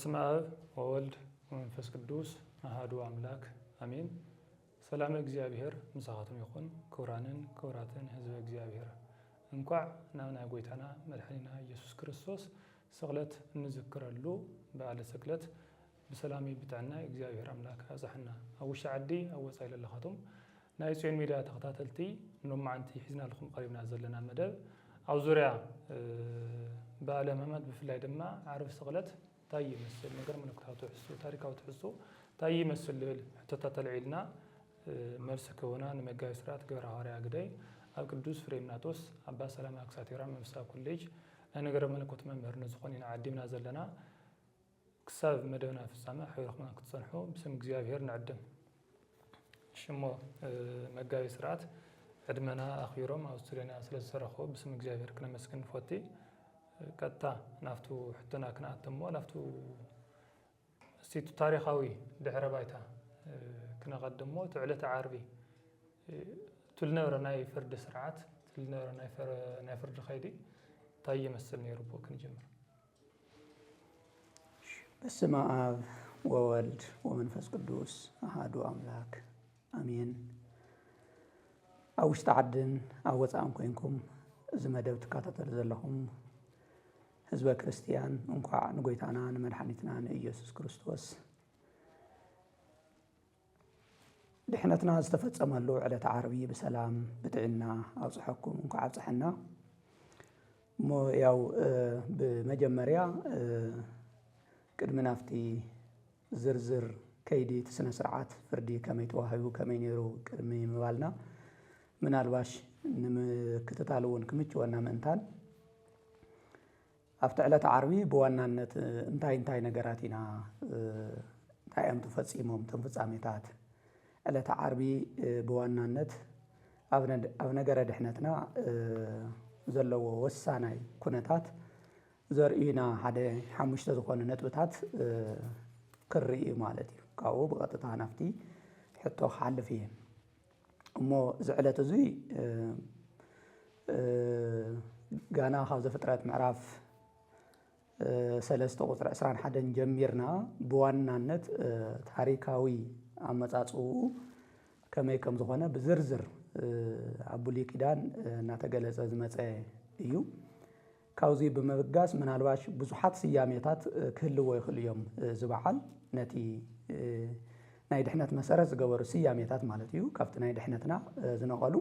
በስመ አብ ወወልድ ወመንፈስ ቅዱስ አሐዱ አምላክ አሜን። ሰላም እግዚአብሔር ምስኻቱም ይኹን። ክቡራትን ህዝበ እግዚአብሔር እንኳዕ ናብና ጎይታና መድኃኒና ኢየሱስ ክርስቶስ ስቅለት እንዝክረሉ በዓለ ስቅለት በሰላም ይብጣና እግዚአብሔር አምላክ አዛሕና አውሽ ዓዲ አወፃይ ለለኻቱም ናይ ጽዮን ሚድያ ተኸታተልቲ ኖማዓንቲ ሒዝና ለኩም ቀሪብና ዘለና መደብ ኣብ ዙርያ በዓለ ሕማማት ብፍላይ ድማ ዓርብ ስቅለት ታይ ይመስል ነገር ምልክታቱ ትሕዝቶ ታሪካዊ ትሕዝቶ ታይ ይመስል ልብል ሕቶታት ተልዒልና መልሲ ክህቡና ንመጋቢ ስርዓት ገብረ ሐዋርያ ግዳይ ኣብ ቅዱስ ፍሬምናጦስ ኣባ ሰላማ ክሳቴራ መንፈሳዊ ኮሌጅ ናይ ነገረ መለኮት መምህር ንዝኾን ኢና ዓዲምና ዘለና ክሳብ መደብና ፍጻመ ሓቢርኹምና ክትፀንሑ ብስም እግዚአብሔር ንዕድም። ሽሞ መጋቢ ስርዓት ዕድመና ኣኽቢሮም ኣብ ስቱድዮና ስለዝሰርሑ ብስም እግዚአብሔር ክነመስግን ንፈቲ። ቀጥታ ናፍቱ ሕቶና ክነኣተሞ ናፍቱ እስቲ ታሪኻዊ ድሕረ ባይታ ክነቐድሞ እቲ ዕለተ ዓርቢ ትልነበረ ናይ ፍርዲ ስርዓት ትልነበረ ናይ ፍርዲ ኸይዲ እንታይ ይመስል ነይሩ ቦ ክንጅምር። በስመ አብ ወወልድ ወመንፈስ ቅዱስ አሐዱ አምላክ አሜን። ኣብ ውሽጢ ዓድን ኣብ ወፃእን ኮይንኩም እዚ መደብ ትከታተሉ ዘለኹም ህዝበ ክርስቲያን እንኳዕ ንጎይታና ንመድሓኒትና ንኢየሱስ ክርስቶስ ድሕነትና ዝተፈጸመሉ ዕለተ ዓርቢ ብሰላም ብጥዕና ኣብፅሐኩም እንኳዕ ኣብፅሐና እሞ ያው ብመጀመርያ ቅድሚ ናፍቲ ዝርዝር ከይዲ እቲ ስነ ስርዓት ፍርዲ ከመይ ተዋሂቡ ከመይ ነይሩ ቅድሚ ምባልና ምናልባሽ ንምክትታል እውን ክምችወና ምእንታን ኣብቲ ዕለተ ዓርቢ ብዋናነት እንታይ ነገራት ኢና እንታይ እዮም ተፈፂሞም እቶም ፍጻሜታት ዕለተ ዓርቢ ብዋናነት ኣብ ነገረ ድሕነትና ዘለዎ ወሳናይ ኩነታት ዘርእዩና ሓደ ሓሙሽተ ዝኾኑ ነጥብታት ክርኢ ማለት እዩ። ካብኡ ብቐጥታ ናፍቲ ሕቶ ክሓልፍ እየ እሞ እዚ ዕለት እዙይ ጋና ካብ ዘፍጥረት ምዕራፍ 3 ቁፅሪ 21 ጀሚርና ብዋናነት ታሪካዊ ኣመፃፅኡ ከመይ ከም ዝኾነ ብዝርዝር ኣብ ብሉይ ኪዳን እናተገለፀ ዝመፀ እዩ። ካብዚ ብምብጋስ ምናልባሽ ብዙሓት ስያሜታት ክህልዎ ይኽእሉ እዮም ዝበዓል ነቲ ናይ ድሕነት መሰረት ዝገበሩ ስያሜታት ማለት እዩ ካብቲ ናይ ድሕነትና ዝነቐሉ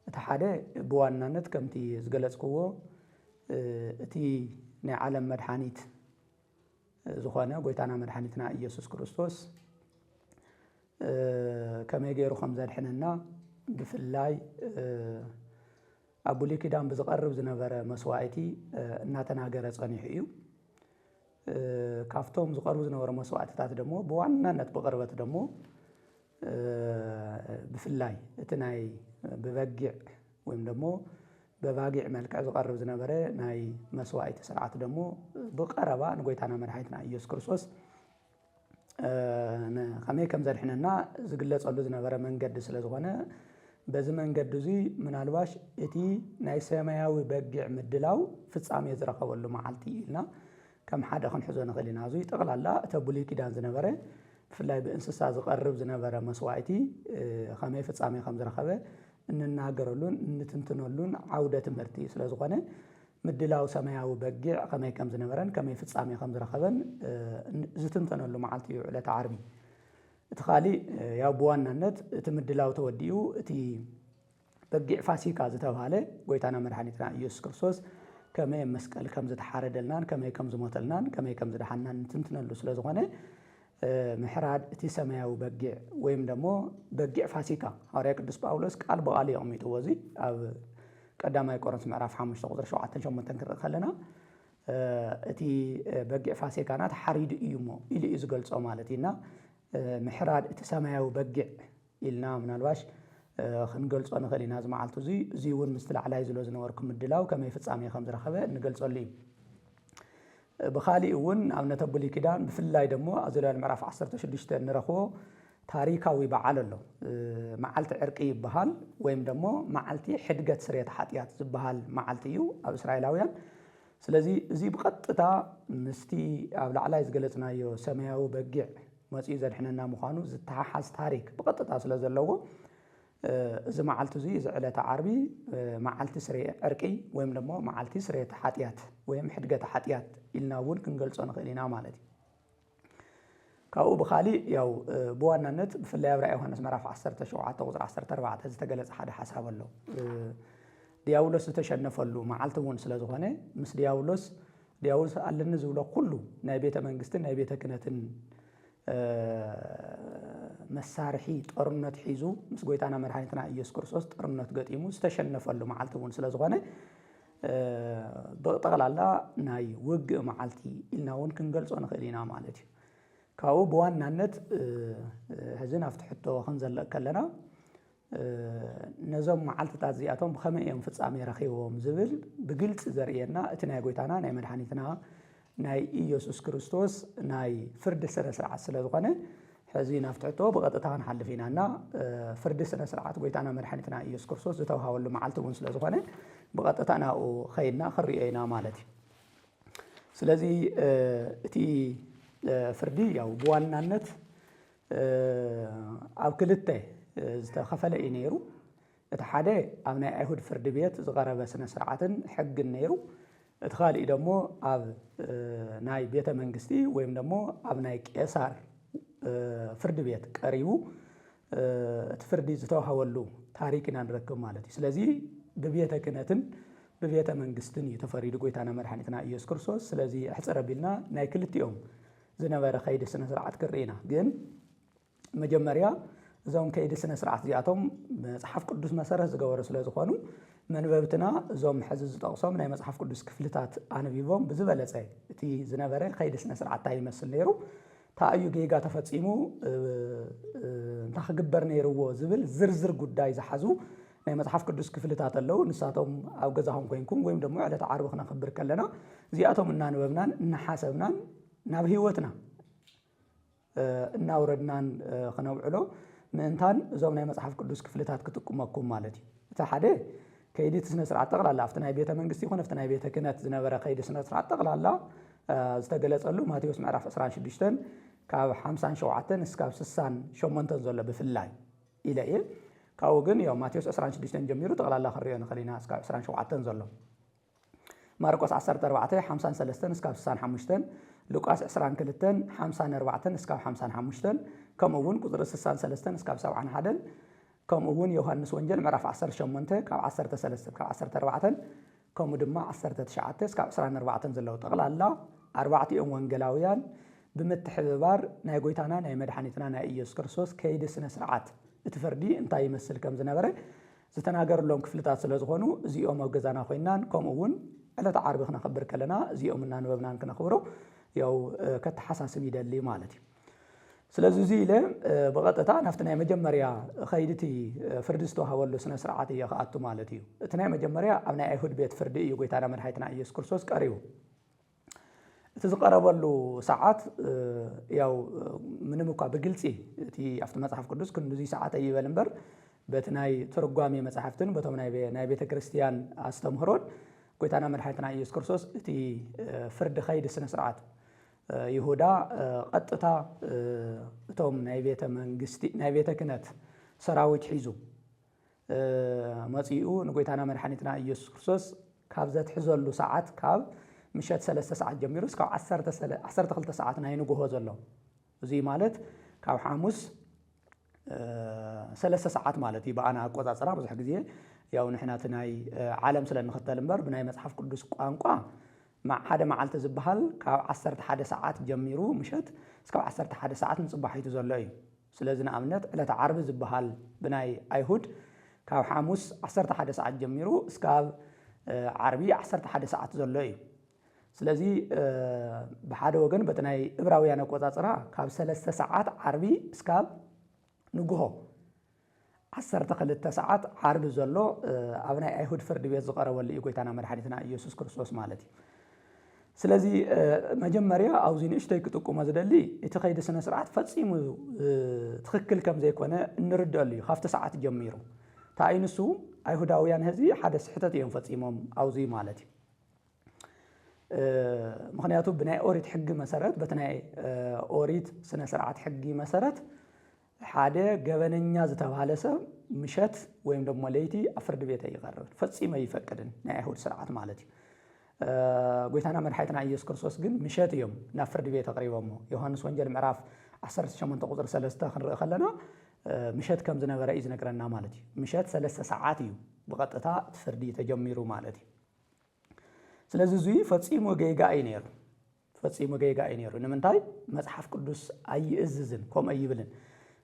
እቲ ሓደ ብዋናነት ከምቲ ዝገለፅክዎ እቲ ናይ ዓለም መድሓኒት ዝኾነ ጎይታና መድሓኒትና ኢየሱስ ክርስቶስ ከመይ ገይሩ ከም ዘድሕነና ብፍላይ ኣብ ብሉይ ኪዳን ብዝቐርብ ዝነበረ መስዋዕቲ እናተናገረ ፀኒሑ እዩ። ካብቶም ዝቐርቡ ዝነበሩ መስዋዕትታት ደሞ ብዋናነት ብቕርበት ደሞ ብፍላይ እቲ ናይ ብበጊዕ ወይም ደሞ በባጊዕ መልክዕ ዝቐርብ ዝነበረ ናይ መስዋዕቲ ስርዓት ደሞ ብቐረባ ንጎይታና መድሓኒትና ኢየሱስ ክርስቶስ ከመይ ከም ዘድሕነና ዝግለፀሉ ዝነበረ መንገዲ ስለ ዝኾነ በዚ መንገዲ እዙይ ምናልባሽ እቲ ናይ ሰማያዊ በጊዕ ምድላው ፍጻሜ ዝረኸበሉ መዓልቲ ኢልና ከም ሓደ ክንሕዞ ንኽእል ኢና። እዙይ ጠቕላላ እቲ ብሉይ ኪዳን ዝነበረ ብፍላይ ብእንስሳ ዝቐርብ ዝነበረ መስዋዕቲ ከመይ ፍጻሜ ከም ዝረኸበ እንናገረሉን እንትንትነሉን ዓውደ ትምህርቲ ስለ ዝኾነ ምድላው ሰማያዊ በጊዕ ከመይ ከም ዝነበረን ከመይ ፍጻሜ ከም ዝረኸበን ዝትንተነሉ መዓልቲ እዩ ዕለተ ዓርቢ። እቲ ካሊእ ያው ብዋናነት እቲ ምድላው ተወዲኡ እቲ በጊዕ ፋሲካ ዝተባሃለ ጎይታና መድሓኒትና ኢየሱስ ክርስቶስ ከመይ መስቀል ከም ዝተሓረደልናን ከመይ ከም ዝሞተልናን ከመይ ከም ዝደሓናን እንትንትነሉ ስለ ዝኾነ ምሕራድ እቲ ሰማያዊ በጊዕ ወይም ደሞ በጊዕ ፋሲካ ሐዋርያ ቅዱስ ጳውሎስ ቃል ብቓል የቕሚጥዎ እዚ ኣብ ቀዳማይ ቆሮንቶስ ምዕራፍ 5 ቁፅሪ 7-8 ክንርኢ ከለና እቲ በጊዕ ፋሲካና ተሓሪዱ እዩ እሞ ኢሉ እዩ ዝገልፆ ማለት ኢና ምሕራድ እቲ ሰማያዊ በጊዕ ኢልና ምናልባሽ ክንገልፆ ንኽእል ኢና። እዚ መዓልቲ እዚ እውን ምስ ላዕላይ ዝሎ ዝነበርኩ ምድላው ከመይ ፍጻሜ ከም ዝረኸበ ንገልፀሉ እዩ። ብኻሊእ እውን ኣብ ነተ ብሉይ ኪዳን ብፍላይ ደሞ ኣብ ዘሌዋውያን ምዕራፍ 16 ንረኽቦ ታሪካዊ በዓል ኣሎ። መዓልቲ ዕርቂ ይበሃል ወይም ደሞ መዓልቲ ሕድገት ስርየት ሓጢኣት ዝበሃል መዓልቲ እዩ ኣብ እስራኤላውያን። ስለዚ እዚ ብቐጥታ مستي أبلع على زجلتنا يو سماو بقع مصي زرحنا مخانو زتحاس تاريخ بقطة أصل زلوا إذا معلت زي إذا على تعربي معلت سريع أركي ويم لما معلت سريع تحتيات ويم حدقة تحتيات إلنا ون كنقلص أنا خلينا مالتي كأو بخالي يو بوانا نت في اللي أبرأ يوهنس مرافع 10 شوعات وزر 10 4 هذا تجلس حدا حساب له دياولوس تشنف له معلت ون سلازوهنه مس دياولوس قال نزوله كله نبيت منجستن نبيت كنتن مسارحي طرنت حيزو مس قويتانا مرحانتنا إيسوس كريستوس طرنت قديمو استشنف له معلت ون سلازوهنه بطغل الله ناي وق معلتي إلنا ون كنقلص أنا خلينا مالتي كاو بوانا نت هزنا فتحته خنزل كلنا نظام معلت تعزياتهم بخمس يوم في الصامي رخيوهم زبل بقلت زرينا اتنا قويتانا ناي مرحانيتنا ناي إيسوس كريستوس ناي فرد سنة سرعة سلازوغانه هزينا فتحته بغطتها نحل فينا فرد سنة سرعة قويتانا مرحانيتنا إيسوس كريستوس زتوها ولو معلت ون سلازوغانه بغطتنا وخيرنا خريئينا مالتي سلازي اتي فردي أو بوانا نت أو كلته زتخفل إنيرو اتحادي أبناء أهود فرد بيت زغرب سنة سرعة حق النيرو اتخالي دمو أب ناي بيت منجستي ويم دمو أبناء كيسار فرد بيت قريبو تفردي زتوها ولو تاريخنا نركب مالتي سلازي ببيت كنتن ببيت منجستن يتفريد قويتانا مرحانتنا إيسوس كريستوس سلازي أحسر بيلنا ناي كلتي يوم زنبر خيد سنة سرعة كرينا جن مجمريا زوم كيد سنة سرعة زياتهم مصحف قدس مسره زجور رسول زخانو من بابتنا زوم حزز تقصم ناي مصحف قدس كفلتات أنا بيفهم بزبالة زي تي زنبر خيد سنة سرعة تاي مسل نيرو تأيو جيجا تفتيمو تخجبر نيرو زبل زرزر قداي زحزو ناي مصحف قدس كفلتات اللو نساتهم أو جزاهم كوينكم ويم دمو على تعارف خنا خبر كلنا زياتهم إننا نبنان نحاسبنا ناب هيوتنا ناوردنا خنوعلو منتان زومنا مصحف قدس كفلتات كتقمكم مالتي تحدي كيدي تسنه سرعه تقلالا افتنا بيت منغستي يكون افتنا بيت كنت زنبره كيدي سنه سرعه تقلالا استغلصلو ماتيوس معرف 16 كاب 57 اسكاب 68 زله بفلاي الى ايه كاو ግን ያው ማቴዎስ 16 ጀምሮ ተቀላላ خلينا እስከ 27 ዘሎ ማርቆስ 14 53 እስከ 65 لوقاس 22 54 እስከ 55 كمون قدر 63 እስከ 71 كمون يوحنس ወንጌል ምዕራፍ 18 ካብ 13 ካብ 14 كم دما 19 እስከ 14 ዘለው ተቀላላ 4 ወንጌላውያን بمتحبار ناي غويتانا ناي مدحانيتنا ناي ኢየሱስ ክርስቶስ ከይድ ስነ ስርዓት እትፈርዲ እንታይ ይመስል ከም ዝነበረ ዝተናገርሎም ክፍልታት ስለ ዝኾኑ እዚኦም ኣብ ገዛና ኮይናን ከምኡውን ዕለተ ዓርቢ ክነኽብር ከለና እዚኦም እናንበብናን ክነኽብሮ ያው ከተሓሳስብ ይደሊ ማለት እዩ ስለዚ እዚ ኢለ ብቐጥታ ናፍቲ ናይ መጀመርያ ኸይድቲ ፍርዲ ዝተዋሃበሉ ስነ ስርዓት እየ ክኣቱ ማለት እዩ እቲ ናይ መጀመርያ ኣብ ናይ ኣይሁድ ቤት ፍርዲ እዩ ጎይታና መድሓኒትና ኢየሱስ ክርስቶስ ቀሪቡ እቲ ዝቀረበሉ ሰዓት ያው ምንም እኳ በግልጽ እቲ ኣብቲ መጽሐፍ ቅዱስ ክንዚ ሰዓት ይበል እምበር በቲ ናይ ትርጓሜ መጽሐፍትን በቶም ናይ ቤተ ክርስቲያን ኣስተምህሮን ጎይታና መድሓኒትና ኢየሱስ ክርስቶስ እቲ ፍርዲ ኸይዲ ስነ ስርዓት ይሁዳ ቀጥታ እቶም ናይ ቤተ መንግስቲ ናይ ቤተ ክህነት ሰራዊት ሒዙ መጽኡ ንጎይታና መድሓኒትና ኢየሱስ ክርስቶስ ካብ ዘትሕዘሉ ሰዓት ካብ مشات 3 ساعات جميروس كاو 12 ساعات ناي نغو زلو زي مالت كاو حاموس 3 ساعات مالتي بانا اقوصاصرا بزح غزي ياو نحنا تناي عالم سلا نختل امبر بناي مصحف قدس قانقا مع حدا معلت زبحال كاو 11 ساعات جميرو مشات كاو 11 ساعات نصبحيتو زلو سلازنا امنت على عرب زبحال بناي ايهود كاو حاموس 11 ساعات جميرو اسكاب عربي 11 ساعات زلو ስለዚህ በሓደ ወገን በተናይ ዕብራውያን አቆጻጽራ ካብ 3 ሰዓት ዓርቢ እስካብ ንግሆ 12 ሰዓት ዓርቢ ዘሎ ኣብ ናይ ኣይሁድ ፍርድ ቤት ዝቀረበሉ ጎይታና መድሓኒትና ኢየሱስ ክርስቶስ ማለት እዩ ስለዚህ መጀመሪያ አውዚ ንእሽተይ ክጥቁሞ ዝደሊ እቲ ኸይዲ ስነ ስርዓት ፈጺሙ ትክክል ከም ዘይኮነ እንርዳሉ እዩ ካብቲ ሰዓት ጀሚሩ ታይንሱ ኣይሁዳውያን ህዚ ሓደ ስሕተት እዮም ፈጺሞም አውዚ ማለት እዩ ምክንያቱ ብናይ ኦሪት ሕጊ መሰረት በትናይ ኦሪት ስነ ስርዓት ሕጊ መሰረት ሓደ ገበነኛ ዝተባሃለ ሰብ ምሸት ወይም ደግሞ ለይቲ ኣብ ፍርዲ ቤት ይቀርብ ፈጺመ ይፈቅድን ናይ አይሁድ ስርዓት ማለት እዩ ጎይታና መድሓይትና ኢየሱስ ክርስቶስ ግን ምሸት እዮም ናብ ፍርዲ ቤት አቅሪቦሞ ዮሐንስ ወንጌል ምዕራፍ 18 ቁጥር 3 ክንርኢ ከለና ምሸት ከም ዝነበረ እዩ ዝነግረና ማለት እዩ ምሸት 3 ሰዓት እዩ ብቀጥታ ፍርዲ ተጀሚሩ ማለት እዩ ስለዚ እዙይ ፈጺሙ ገይጋይ ነይሩ ፈጺሙ ገይጋይ ነይሩ ንምንታይ መጽሐፍ ቅዱስ ኣይእዝዝን ከም ኣይብልን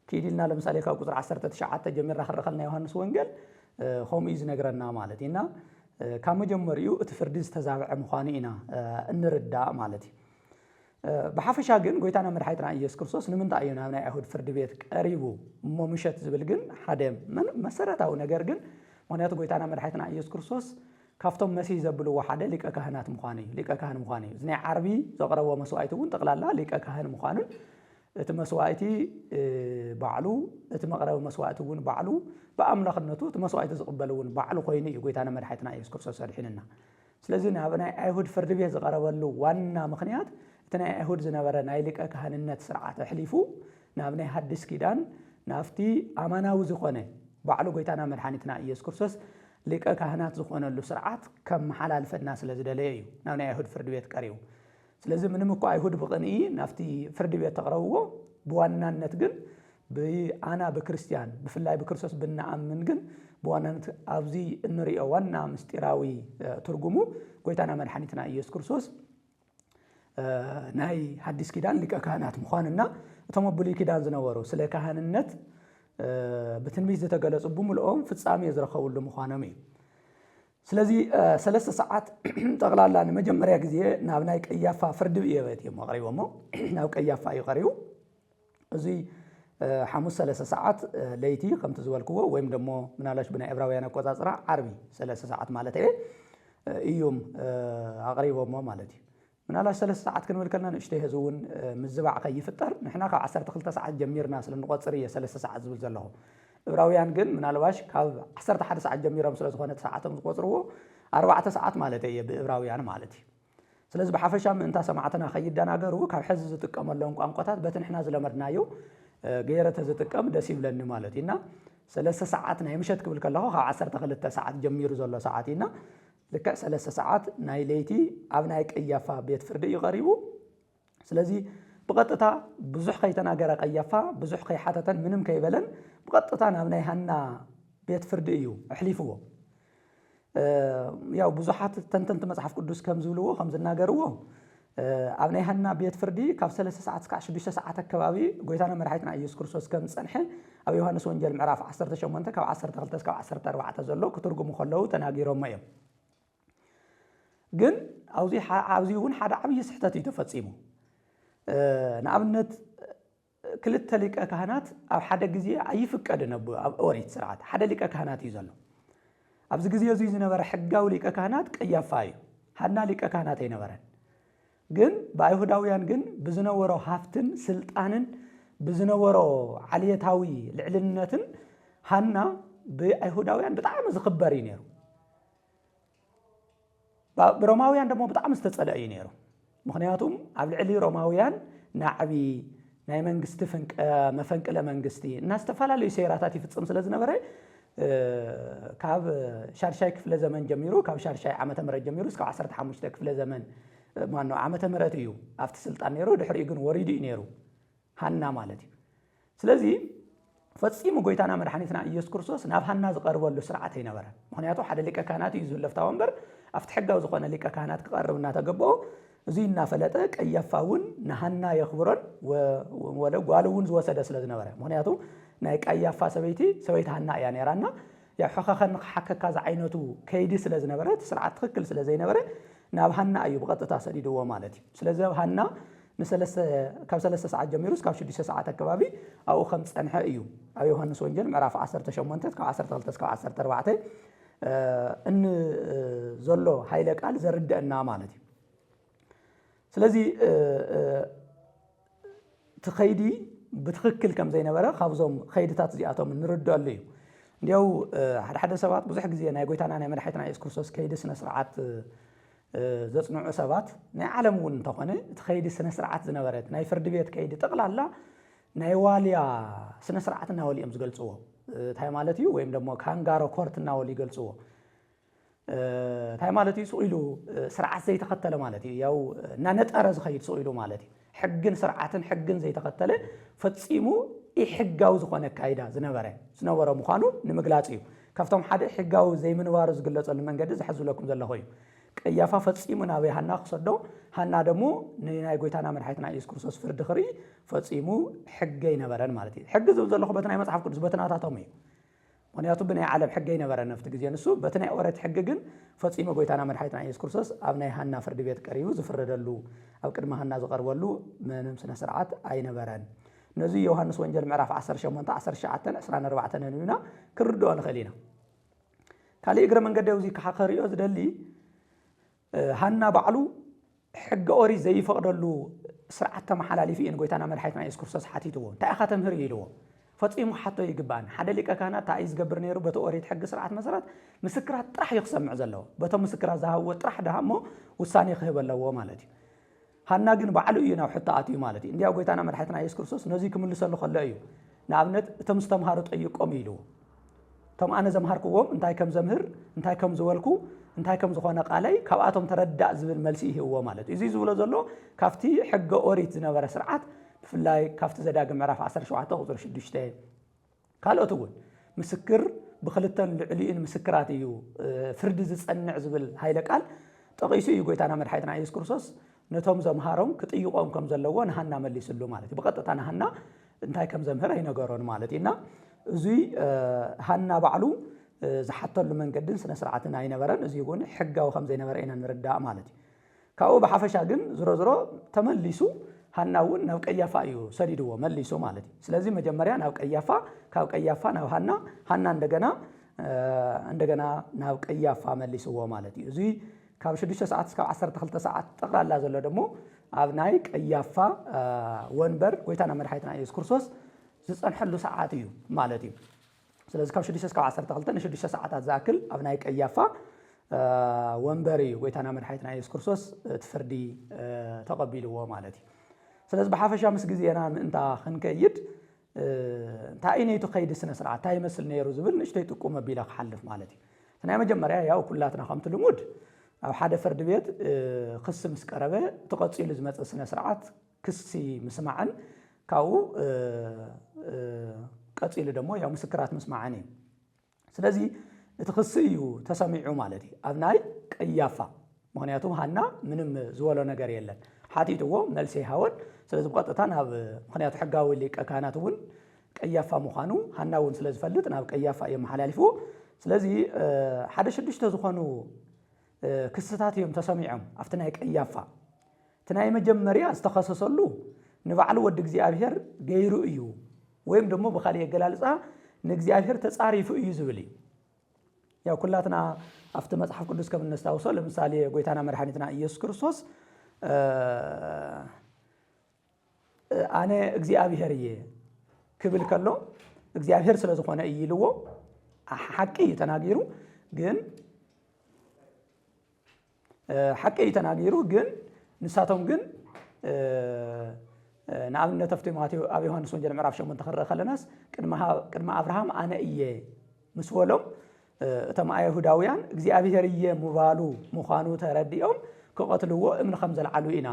كيدلنا لمثال كاب قطر 19 جميرنا خرخلنا يوحنس وانجيل خوم إذ نجرنا مالتي إننا كم جمريو تفرديز تزارع مخانينا النرداء مالتي بحافش هاجن قويتنا مرحيتنا إياس كرسوس نمن تعينا من يهود فرد بيتك قريبو ممشت زبلجن حدم من مسرت أو نجرجن ونياتو قويتنا مرحيتنا إياس كرسوس كافتم مسيح زبلو واحدة لك كهنات مخاني لك كهن مخاني زني عربي زقروا مسوعيتون تقللا لك كهن مخانون اتمسوعيتي بعلو اتمقرب مسوعيتون بعلو بأملاخنتو اتمسوعيت زقبلون بعلو خويني قويتنا مرحيتنا إياس كرسوس صالحيننا ስለዚህ ናብናይ አይሁድ ፍርድ ቤት ዝቀረበሉ ዋና ምክንያት እተናይ አይሁድ ዝነበረ ናይ ሊቀ ካህንነት ስርዓት ሕሊፉ ናብናይ ሐዲስ ኪዳን ናፍቲ አማናዊ ዝኾነ ባዕሉ ጎይታና መድኃኒትና ኢየሱስ ክርስቶስ ሊቀ ካህናት ዝኾነሉ ስርዓት ከም መሐላልፈና ስለዝደለየ እዩ ናብናይ አይሁድ ፍርድ ቤት ቀሪቡ ስለዚህ ምንም እኮ አይሁድ ብቕንኢ ናፍቲ ፍርድ ቤት ተቀረብዎ በዋናነት ግን በአና በክርስቲያን በፍላይ በክርስቶስ ብናአምን ግን በዋናነት አብዚ እንሪኦ ዋና ምስጢራዊ ትርጉሙ ጎይታና መድኃኒትና ኢየሱስ ክርስቶስ ናይ ሐዲስ ኪዳን ሊቀ ካህናት ምዃንና እቶም ብሉይ ኪዳን ዝነበሩ ስለ ካህንነት በትንቢት ዝተገለጹ ብምልኦም ፍጻሜ ዝረኸቡሉ ምዃኖም እዩ ስለዚ 3 ሰዓት ጠቅላላ ንመጀመርያ ግዜ ናብ ናይ ቀያፋ ፍርድ ቤት እዮም አቅሪቦሞ ናብ ቀያፋ ይቀሪቡ እዚ حموس 3 ساعات ليتي خمت زوالكو ويم دمو منالاش بنا عبراويان اقوصاصرا عربي 3 ساعات مالتي ايوم اقريبو مو مالتي منالاش 3 ساعات كنول كلنا نشتي هزون مزبع كيفطر نحنا كا 12 ساعات جميرنا سلنقصريه 3 ساعات زول زلهم عبراويان ግን منالواش كاب 11 ساعات جميرهم ስለዝኾነ ሰዓቶም ዝቆጽርዎ 4 ساعات مالتي بعبراويان مالتي ስለዚህ በሐፈሻ ምንታ ሰማዕተና ከይዳናገሩ ካብ ሕዝ ዝጥቀመሎም ቋንቋታት በትንሕና ዝለመድናዮ ገይረተ ዝጥቀም ደስ ይብለኒ ማለት ኢና 3 ሰዓት ናይ ምሸት ክብል ከለኹ ካብ 12 ሰዓት ጀሚሩ ዘሎ ሰዓት ኢና ልክ 3 ሰዓት ናይ ለይቲ ኣብ ናይ ቀያፋ ቤት ፍርዲ ይቀሪቡ ስለዚ ብቀጥታ ብዙሕ ከይተናገረ ቀያፋ ብዙሕ ከይሓተተን ምንም ከይበለን ብቀጥታ ናብ ናይ ሃና ቤት ፍርዲ እዩ ኣሕሊፍዎ ያው ብዙሓት ተንተንቲ መጽሐፍ ቅዱስ ከም ዝብልዎ ከም ዝናገርዎ ኣብ ናይ ሃና ቤት ፍርዲ ካብ 3 ሰዓት እስከ 6 ሰዓት አካባቢ ጎይታና መድኃኒትና ኢየሱስ ክርስቶስ ከም ጸንሐ ኣብ ዮሐንስ ወንጌል ምዕራፍ 18 ካብ 12 እስከ 14 ዘሎ ክትርጉሙ ከለው ተናጊሮም እዮም ግን ኣብዚ እውን ሓደ ዓብይ ስሕተት እዩ ተፈጺሙ ንኣብነት ክልተ ሊቀ ካህናት ኣብ ሓደ ግዜ ኣይፍቀድን ኣብ ኦሪት ስርዓት ሓደ ሊቀ ካህናት እዩ ዘሎ ኣብዚ ግዜ እዚ ዝነበረ ሕጋዊ ሊቀ ካህናት ቀያፋ እዩ ሃና ሊቀ ካህናት ኣይነበረን ግን በአይሁዳውያን ግን ብዝነበሮ ሃፍትን ስልጣንን ብዝነበሮ ዓልየታዊ ልዕልነትን ሃና በአይሁዳውያን በጣም ዝኽበር እዩ ነይሩ በሮማውያን ደግሞ በጣም ዝተጸለአ እዩ ነይሩ ምክንያቱም ኣብ ልዕሊ ሮማውያን ናዕቢ ናይ መንግስቲ መፈንቅለ መንግስቲ እና ዝተፈላለዩ ሴራታት ይፍጽም ስለዝነበረ ካብ ሻርሻይ ክፍለ ዘመን ጀሚሩ ካብ ሻርሻይ ዓመተ ምህረት ጀሚሩ እስከ 15 ክፍለ ዘመን ማነው ዓመተ ምህረት እዩ ኣብቲ ስልጣን ነይሩ ድሕሪ ግን ወሪዱ ነይሩ ሃና ማለት እዩ ስለዚ ፈጺሙ ጎይታና መድኃኒትና ኢየሱስ ክርስቶስ ናብ ሃና ዝቀርበሉ ስርዓት ይነበረ ምክንያቱ ሓደ ሊቀ ካህናት እዩ ዝለፍታ ወንበር ኣብቲ ሕጋዊ ዝኾነ ሊቀ ካህናት ክቀርብና ተገበኦ እዚ እናፈለጠ ቀያፋውን ንሃና የኽብሮን ወለ ጓልውን ዝወሰደ ስለዝነበረ ምክንያቱ ናይ ቀያፋ ሰበይቲ ሃና እያ ነይራና ያ ሕኸኸን ሓከካ ዝዓይነቱ ከይዲ ስለዝነበረ ስርዓት ትክክል ስለዘይነበረ ናብ ሃና እዩ ብቀጥታ ሰዲድዎ ማለት እዩ ስለዚ ሃና ካብ 3 ሰዓት ጀሚሩ እስከ 6 ሰዓት አካባቢ ኣብኡ ከም ጸንሐ እዩ ኣብ ዮሐንስ ወንጌል ምዕራፍ 18 ካብ 12 እስከ 14 እን ዘሎ ኃይለ ቃል ዘርድአና ማለት እዩ ስለዚ ትኸይዲ ብትክክል ከም ዘይነበረ ካብዞም ኸይድታት እዚኣቶም ንርድአሉ እዩ እንዲያው ሓደ ሰባት ብዙሕ ግዜ ናይ ጎይታና ናይ መድኃኒትና ኢየሱስ ክርስቶስ ከይዲ ስነ ስርዓት ዘጽንዑ ሰባት ናይ ዓለም እውን እንተኾነ እቲ ከይዲ ስነ ስርዓት ዝነበረት ናይ ፍርዲ ቤት ከይዲ ጠቕላላ ናይ ዋልያ ስነ ስርዓት እናበሉ እዮም ዝገልጽዎ እንታይ ማለት እዩ ወይም ደግሞ ካንጋሮ ኮርት እናበሉ ይገልጽዎ እንታይ ማለት እዩ ስኢሉ ስርዓት ዘይተኸተለ ማለት እዩ ያው እናነጠረ ዝኸይድ ስኢሉ ማለት እዩ ሕግን ስርዓትን ሕግን ዘይተኸተለ ፈጺሙ ሕጋዊ ዝኾነ ካይዳ ዝነበረ ምዃኑ ንምግላጽ እዩ ካብቶም ሓደ ሕጋዊ ዘይምንባሩ ዝግለጸሉ መንገዲ ዝሕዝለኩም ዘለኹ እዩ ቀያፋ ፈጺሙ ናብ ሃና ክሰዶ ሃና ደሞ ናይ ጎይታና መድሓኒትና ኢየሱስ ክርስቶስ ፍርዲ ክርኢ ፈጺሙ ሕገ ይነበረን ማለት እዩ ሕጊ ዝብል ዘለኹ በቲ ናይ መጽሓፍ ቅዱስ በትናታቶም እዩ ምክንያቱ ብናይ ዓለም ሕገ ይነበረን ነፍቲ ግዜ ንሱ በቲ ናይ ኦረት ሕጊ ግን ፈጺሙ ጎይታና መድሓኒትና ኢየሱስ ክርስቶስ ኣብ ናይ ሃና ፍርዲ ቤት ቀሪቡ ዝፍረደሉ ኣብ ቅድሚ ሃና ዝቐርበሉ ምንም ስነ ስርዓት ኣይነበረን ነዚ ዮሐንስ ወንጌል ምዕራፍ 18 19 24 ነንብና ክርድኦ ንኽእል ኢና ካልእ እግረ መንገዲ ኣብዚ ክሪኦ ዝደሊ ሃና ባዕሉ ሕጊ ኦሪት ዘይፈቅደሉ ስርዓት ተመሓላሊፉ እየን ጎይታና መድሓኒትና ኢየሱስ ክርስቶስ ሓቲትዎ እንታይ ኢኻ ተምህር ኢልዎ ፈጺሙ ሓቶ ይግባን ሓደ ሊቀ ካህናት እንታይ ዝገብር ነይሩ በቲ ኦሪት ሕጊ ስርዓት መሰረት ምስክራት ጥራሕ ይኽሰምዕ ዘለዎ በቶም ምስክራት ዝሃብዎ ጥራሕ ድሃ እሞ ውሳኔ ክህብ ኣለዎ ማለት እዩ ሃና ግን ባዕሉ እዩ ናብ ሕቶ ኣትዩ ማለት እዩ እንዲያው ጎይታና መድሓኒትና ኢየሱስ ክርስቶስ ነዚ ክምልሰሉ ከሎ እዩ ንኣብነት እቶም ዝተምሃሩ ጠይቆም ኢልዎ እቶም ኣነ ዘምሃርክዎም እንታይ ከም ዘምህር እንታይ ከም ዝበልኩ እንታይ ከም ዝኾነ ቃላይ ካብኣቶም ተረዳእ ዝብል መልሲ ይህብዎ ማለት እዩ እዚ ዝብሎ ዘሎ ካብቲ ሕገ ኦሪት ዝነበረ ስርዓት ብፍላይ ካብቲ ዘዳግም ምዕራፍ 17 ቁፅሪ 6 ካልኦት እውን ምስክር ብክልተን ልዕሊኡን ምስክራት እዩ ፍርዲ ዝጸንዕ ዝብል ሃይለ ቃል ጠቂሱ እዩ ጎይታና መድሓኒትና ኢየሱስ ክርስቶስ ነቶም ዘምሃሮም ክጥይቆም ከም ዘለዎ ንሃና መሊስሉ ማለት እዩ ብቐጥታ ንሃና እንታይ ከም ዘምህር ኣይነገሮን ማለት እዩና እዚ ሃና ባዕሉ ዝሓተሉ መንገድን ስነ ስርዓትን ኣይነበረን እዚ እውን ሕጋዊ ከም ዘይነበረ ኢና ንርዳእ ማለት እዩ ካብኡ ብሓፈሻ ግን ዝሮ ተመሊሱ ሃና እውን ናብ ቀያፋ እዩ ሰዲድዎ መሊሱ ማለት እዩ ስለዚ መጀመርያ ናብ ቀያፋ ካብ ቀያፋ ናብ ሃና እንደገና ናብ ቀያፋ መሊስዎ ማለት እዩ እዚ ካብ 6 ሰዓት እስካብ 12 ሰዓት ጠቕላላ ዘሎ ደሞ ኣብ ናይ ቀያፋ ወንበር ጎይታና መድሓኒትና ኢየሱስ ክርስቶስ ዝጸንሐሉ ሰዓት እዩ ማለት እዩ ስለዚ ካብ 6 እስካብ 12 ን6 ሰዓታት ዝኣክል ኣብ ናይ ቀያፋ ወንበር እዩ ጎይታና መድሓኒትና ኢየሱስ ክርስቶስ ትፍርዲ ተቐቢልዎ ማለት እዩ ስለዚ ብሓፈሻ ምስ ግዜና ምእንታ ክንከይድ እንታይ ነይቱ ከይዲ ስነ ስርዓት እንታይ ይመስል ነይሩ ዝብል ንእሽተይ ጥቁም ኣቢላ ክሓልፍ ማለት እዩ ናይ መጀመርያ ያው ኩላትና ከምቲ ልሙድ ኣብ ሓደ ፍርዲ ቤት ክስ ምስ ቀረበ ተቐፂሉ ዝመጽእ ስነ ስርዓት ክሲ ምስማዕን ካብኡ ቀፂሉ ደሞ ያው ምስክራት ምስማዕን እዩ ስለዚ እቲ ክሲ እዩ ተሰሚዑ ማለት እዩ ኣብ ናይ ቀያፋ ምክንያቱ ሃና ምንም ዝበሎ ነገር የለን ሓቲትዎ መልሲ ይሃወን ስለዚ ብቐጥታ ናብ ምክንያቱ ሕጋዊ ሊቀ ካህናት እውን ቀያፋ ምዃኑ ሃና እውን ስለ ዝፈልጥ ናብ ቀያፋ እዮም መሓላሊፍዎ ስለዚ ሓደ 6 ዝኾኑ ክስታት እዮም ተሰሚዖም ኣብቲ ናይ ቀያፋ እቲ ናይ መጀመርያ ዝተኸሰሰሉ ንባዕሉ ወዲ እግዚኣብሔር ገይሩ እዩ ወይም ደሞ ብኻልእ ኣገላልጻ ንእግዚኣብሔር ተጻሪፉ እዩ ዝብል እዩ ያው ኩላትና ኣብቲ መጽሓፍ ቅዱስ ከም እንስታውሶ ለምሳሌ ጎይታና መድሓኒትና ኢየሱስ ክርስቶስ ኣነ እግዚኣብሔር እየ ክብል ከሎ እግዚኣብሔር ስለ ዝኾነ እዩ ኢልዎ ሓቂ እዩ ተናጊሩ ግን ንሳቶም ግን ንኣብነት ኣብቲ ማቴዎስ ኣብ ዮሐንስ ወንጌል ምዕራፍ 8 ክረአ ከለናስ ቅድሚ አብርሃም ኣነ እየ ምስ በሎም እቶም ኣይሁዳውያን እግዚኣብሔር እየ ምባሉ ምዃኑ ተረዲኦም ክቐትልዎ እምኒ ከም ዘለዓሉ ኢና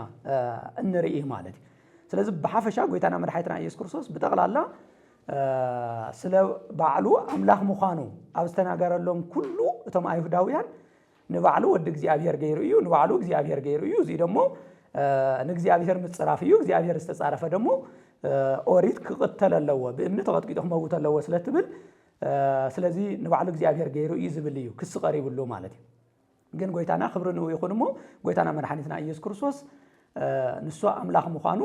እንርኢ ማለት እዩ ስለዚ ብሓፈሻ ጎይታና መድሓኒትና ኢየሱስ ክርስቶስ ብጠቕላላ ስለ ባዕሉ ኣምላኽ ምዃኑ ኣብ ዝተናገረሎም ኩሉ እቶም ኣይሁዳውያን ንባዕሉ ወዲ እግዚኣብሔር ገይሩ እዩ ንባዕሉ እግዚኣብሔር ገይሩ እዩ እዚ ደሞ ንእግዚኣብሔር ምጽራፍ እዩ እግዚአብሔር ዝተጻረፈ ደሞ ኦሪት ክቕተል ኣለዎ ብእምኒ ተቐጥቂጡ ክመውት ኣለዎ ስለትብል ስለዚ ንባዕሉ እግዚአብሔር ገይሩ እዩ ዝብል እዩ ክስ ቀሪብሉ ማለት እዩ ግን ጎይታና ክብሪ ንኡ ይኹን እሞ ጎይታና መድሓኒትና ኢየሱስ ክርስቶስ ንሱ ኣምላኽ ምዃኑ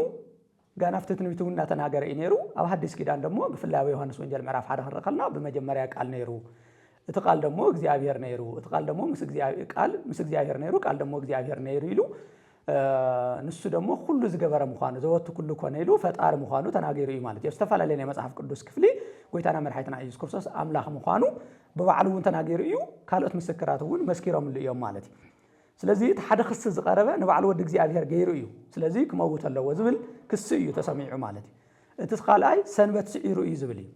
ጋና ፍቲ ትንቢቱ እናተናገረ እዩ ነይሩ ኣብ ሓዲስ ኪዳን ደሞ ብፍላይ ኣብ ዮሐንስ ወንጌል ምዕራፍ 1 ክረአ ከለና ብመጀመርያ ቃል ነይሩ እቲ ቃል ደሞ እግዚአብሔር ነይሩ እቲ ቃል ደሞ ምስ እግዚአብሔር ነይሩ ቃል ደሞ እግዚአብሔር ነይሩ ኢሉ ንሱ ደሞ ኩሉ ዝገበረ ምዃኑ ዘወቱ ኩሉ ኮነ ኢሉ ፈጣሪ ምዃኑ ተናገሩ እዩ ማለት እዩ ዝተፈላለዩ ናይ መጽሓፍ ቅዱስ ክፍሊ ጎይታና መድሓኒትና ኢየሱስ ክርስቶስ ኣምላኽ ምዃኑ ብባዕሉ እውን ተናገሩ እዩ ካልኦት ምስክራት እውን መስኪሮም እዮም ማለት እዩ ስለዚህ ተሓደ ክስ ዝቀረበ ንባዕሉ ወዲ እግዚኣብሔር ገይሩ እዩ ስለዚህ ክመውት ኣለዎ ዝብል ክስ እዩ ተሰሚዑ ማለት እዩ እቲ ካልኣይ ሰንበት ስዒሩ እዩ ዝብል እዩ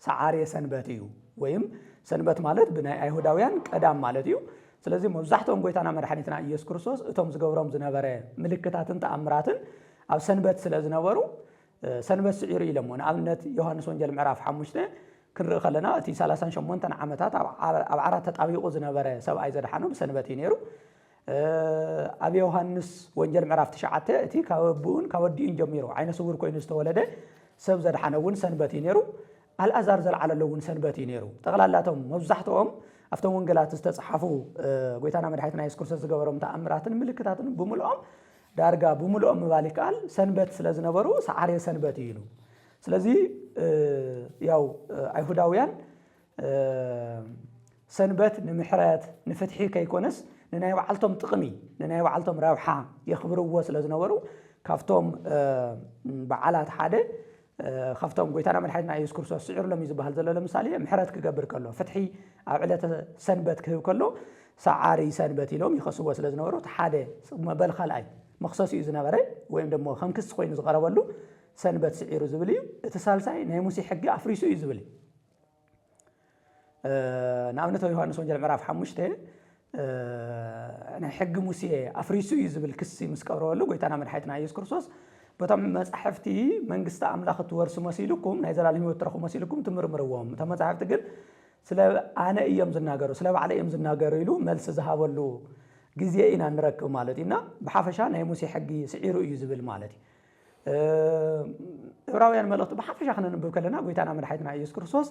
ሰዓርየ ሰንበት እዩ ወይም ሰንበት ማለት ብናይ ኣይሁዳውያን ቀዳም ማለት እዩ ስለዚህ መብዛሕትኦም ጎይታና መድሓኒትና ኢየሱስ ክርስቶስ እቶም ዝገብሮም ዝነበረ ምልክታትን ተኣምራትን ኣብ ሰንበት ስለ ዝነበሩ ሰንበት ስዒሩ ኢሎም ንኣብነት ዮሃንስ ወንጌል ምዕራፍ 5 ክንርኢ ከለና እቲ 38 ዓመታት ኣብ ዓራት ተጣቢቑ ዝነበረ ሰብኣይ ዘድሓኖ ብሰንበት እዩ ነይሩ ኣብ ዮሃንስ ወንጌል ምዕራፍ 9 እቲ ካብ ኣቡኡን ካብ ወዲኡን ጀሚሩ ዓይነ ስውር ኮይኑ ዝተወለደ ሰብ ዘድሓኖ እውን ሰንበት እዩ ነይሩ ኣልኣዛር ዘለዓለሉ እውን ሰንበት እዩ ነይሩ ጠቕላላቶም መብዛሕትኦም ኣብቶም ወንጌላት ዝተጻሕፉ ጎይታና መድሓኒትና ኢየሱስ ክርስቶስ ዝገበሮም ተኣምራትን ምልክታትን ብምልኦም ዳርጋ ብምልኦም ምባል ይከኣል ሰንበት ስለ ዝነበሩ ሰዓርየ ሰንበት እዩ ኢሉ ስለዚ ያው ኣይሁዳውያን ሰንበት ንምሕረት ንፍትሒ ከይኮነስ ንናይ ባዕልቶም ጥቕሚ ንናይ ባዕልቶም ረብሓ የኽብርዎ ስለ ዝነበሩ ካብቶም በዓላት ሓደ ካብቶም ጎይታና መድሓኒትና ኢየሱስ ክርስቶስ ስዒሩሎም ዝባሃል ዘሎ ለምሳሌ ምሕረት ክገብር ከሎ ፍትሒ ኣብ ዕለተ ሰንበት ክህብ ከሎ ሰዓሪ ሰንበት ኢሎም ይኸስዎ ስለ ዝነበሩ ሓደ መበል ካልኣይ መኽሰስ እዩ ዝነበረ ወይም ደሞ ከም ክስ ኮይኑ ዝቐረበሉ ሰንበት ስዒሩ ዝብል እዩ እቲ ሳልሳይ ናይ ሙሴ ሕጊ ኣፍሪሱ እዩ ዝብል ንኣብነት ዮሃንስ ወንጌል ምዕራፍ 5 ናይ ሕጊ ሙሴ ኣፍሪሱ እዩ ዝብል ክሲ ምስ ቀረበሉ ጎይታና መድሓኒትና ኢየሱስ ክርስቶስ በቶም መጻሕፍቲ መንግስቲ ኣምላኽ ትወርሱ መሲልኩም ናይ ዘላለም ሕይወት ትረኽቡ መሲልኩም ትምርምርዎም እቶም መጻሕፍቲ ግን ስለ ኣነ እዮም ዝናገሩ ስለ ባዕለ እዮም ዝናገሩ ኢሉ መልሲ ዝሃበሉ ግዜ ኢና ንረክብ ማለት ኢና ብሓፈሻ ናይ ሙሴ ሕጊ ስዒሩ እዩ ዝብል ማለት እዩ ዕብራውያን መልእኽቲ ብሓፈሻ ክነንብብ ከለና ጎይታና መድሓኒትና ኢየሱስ ክርስቶስ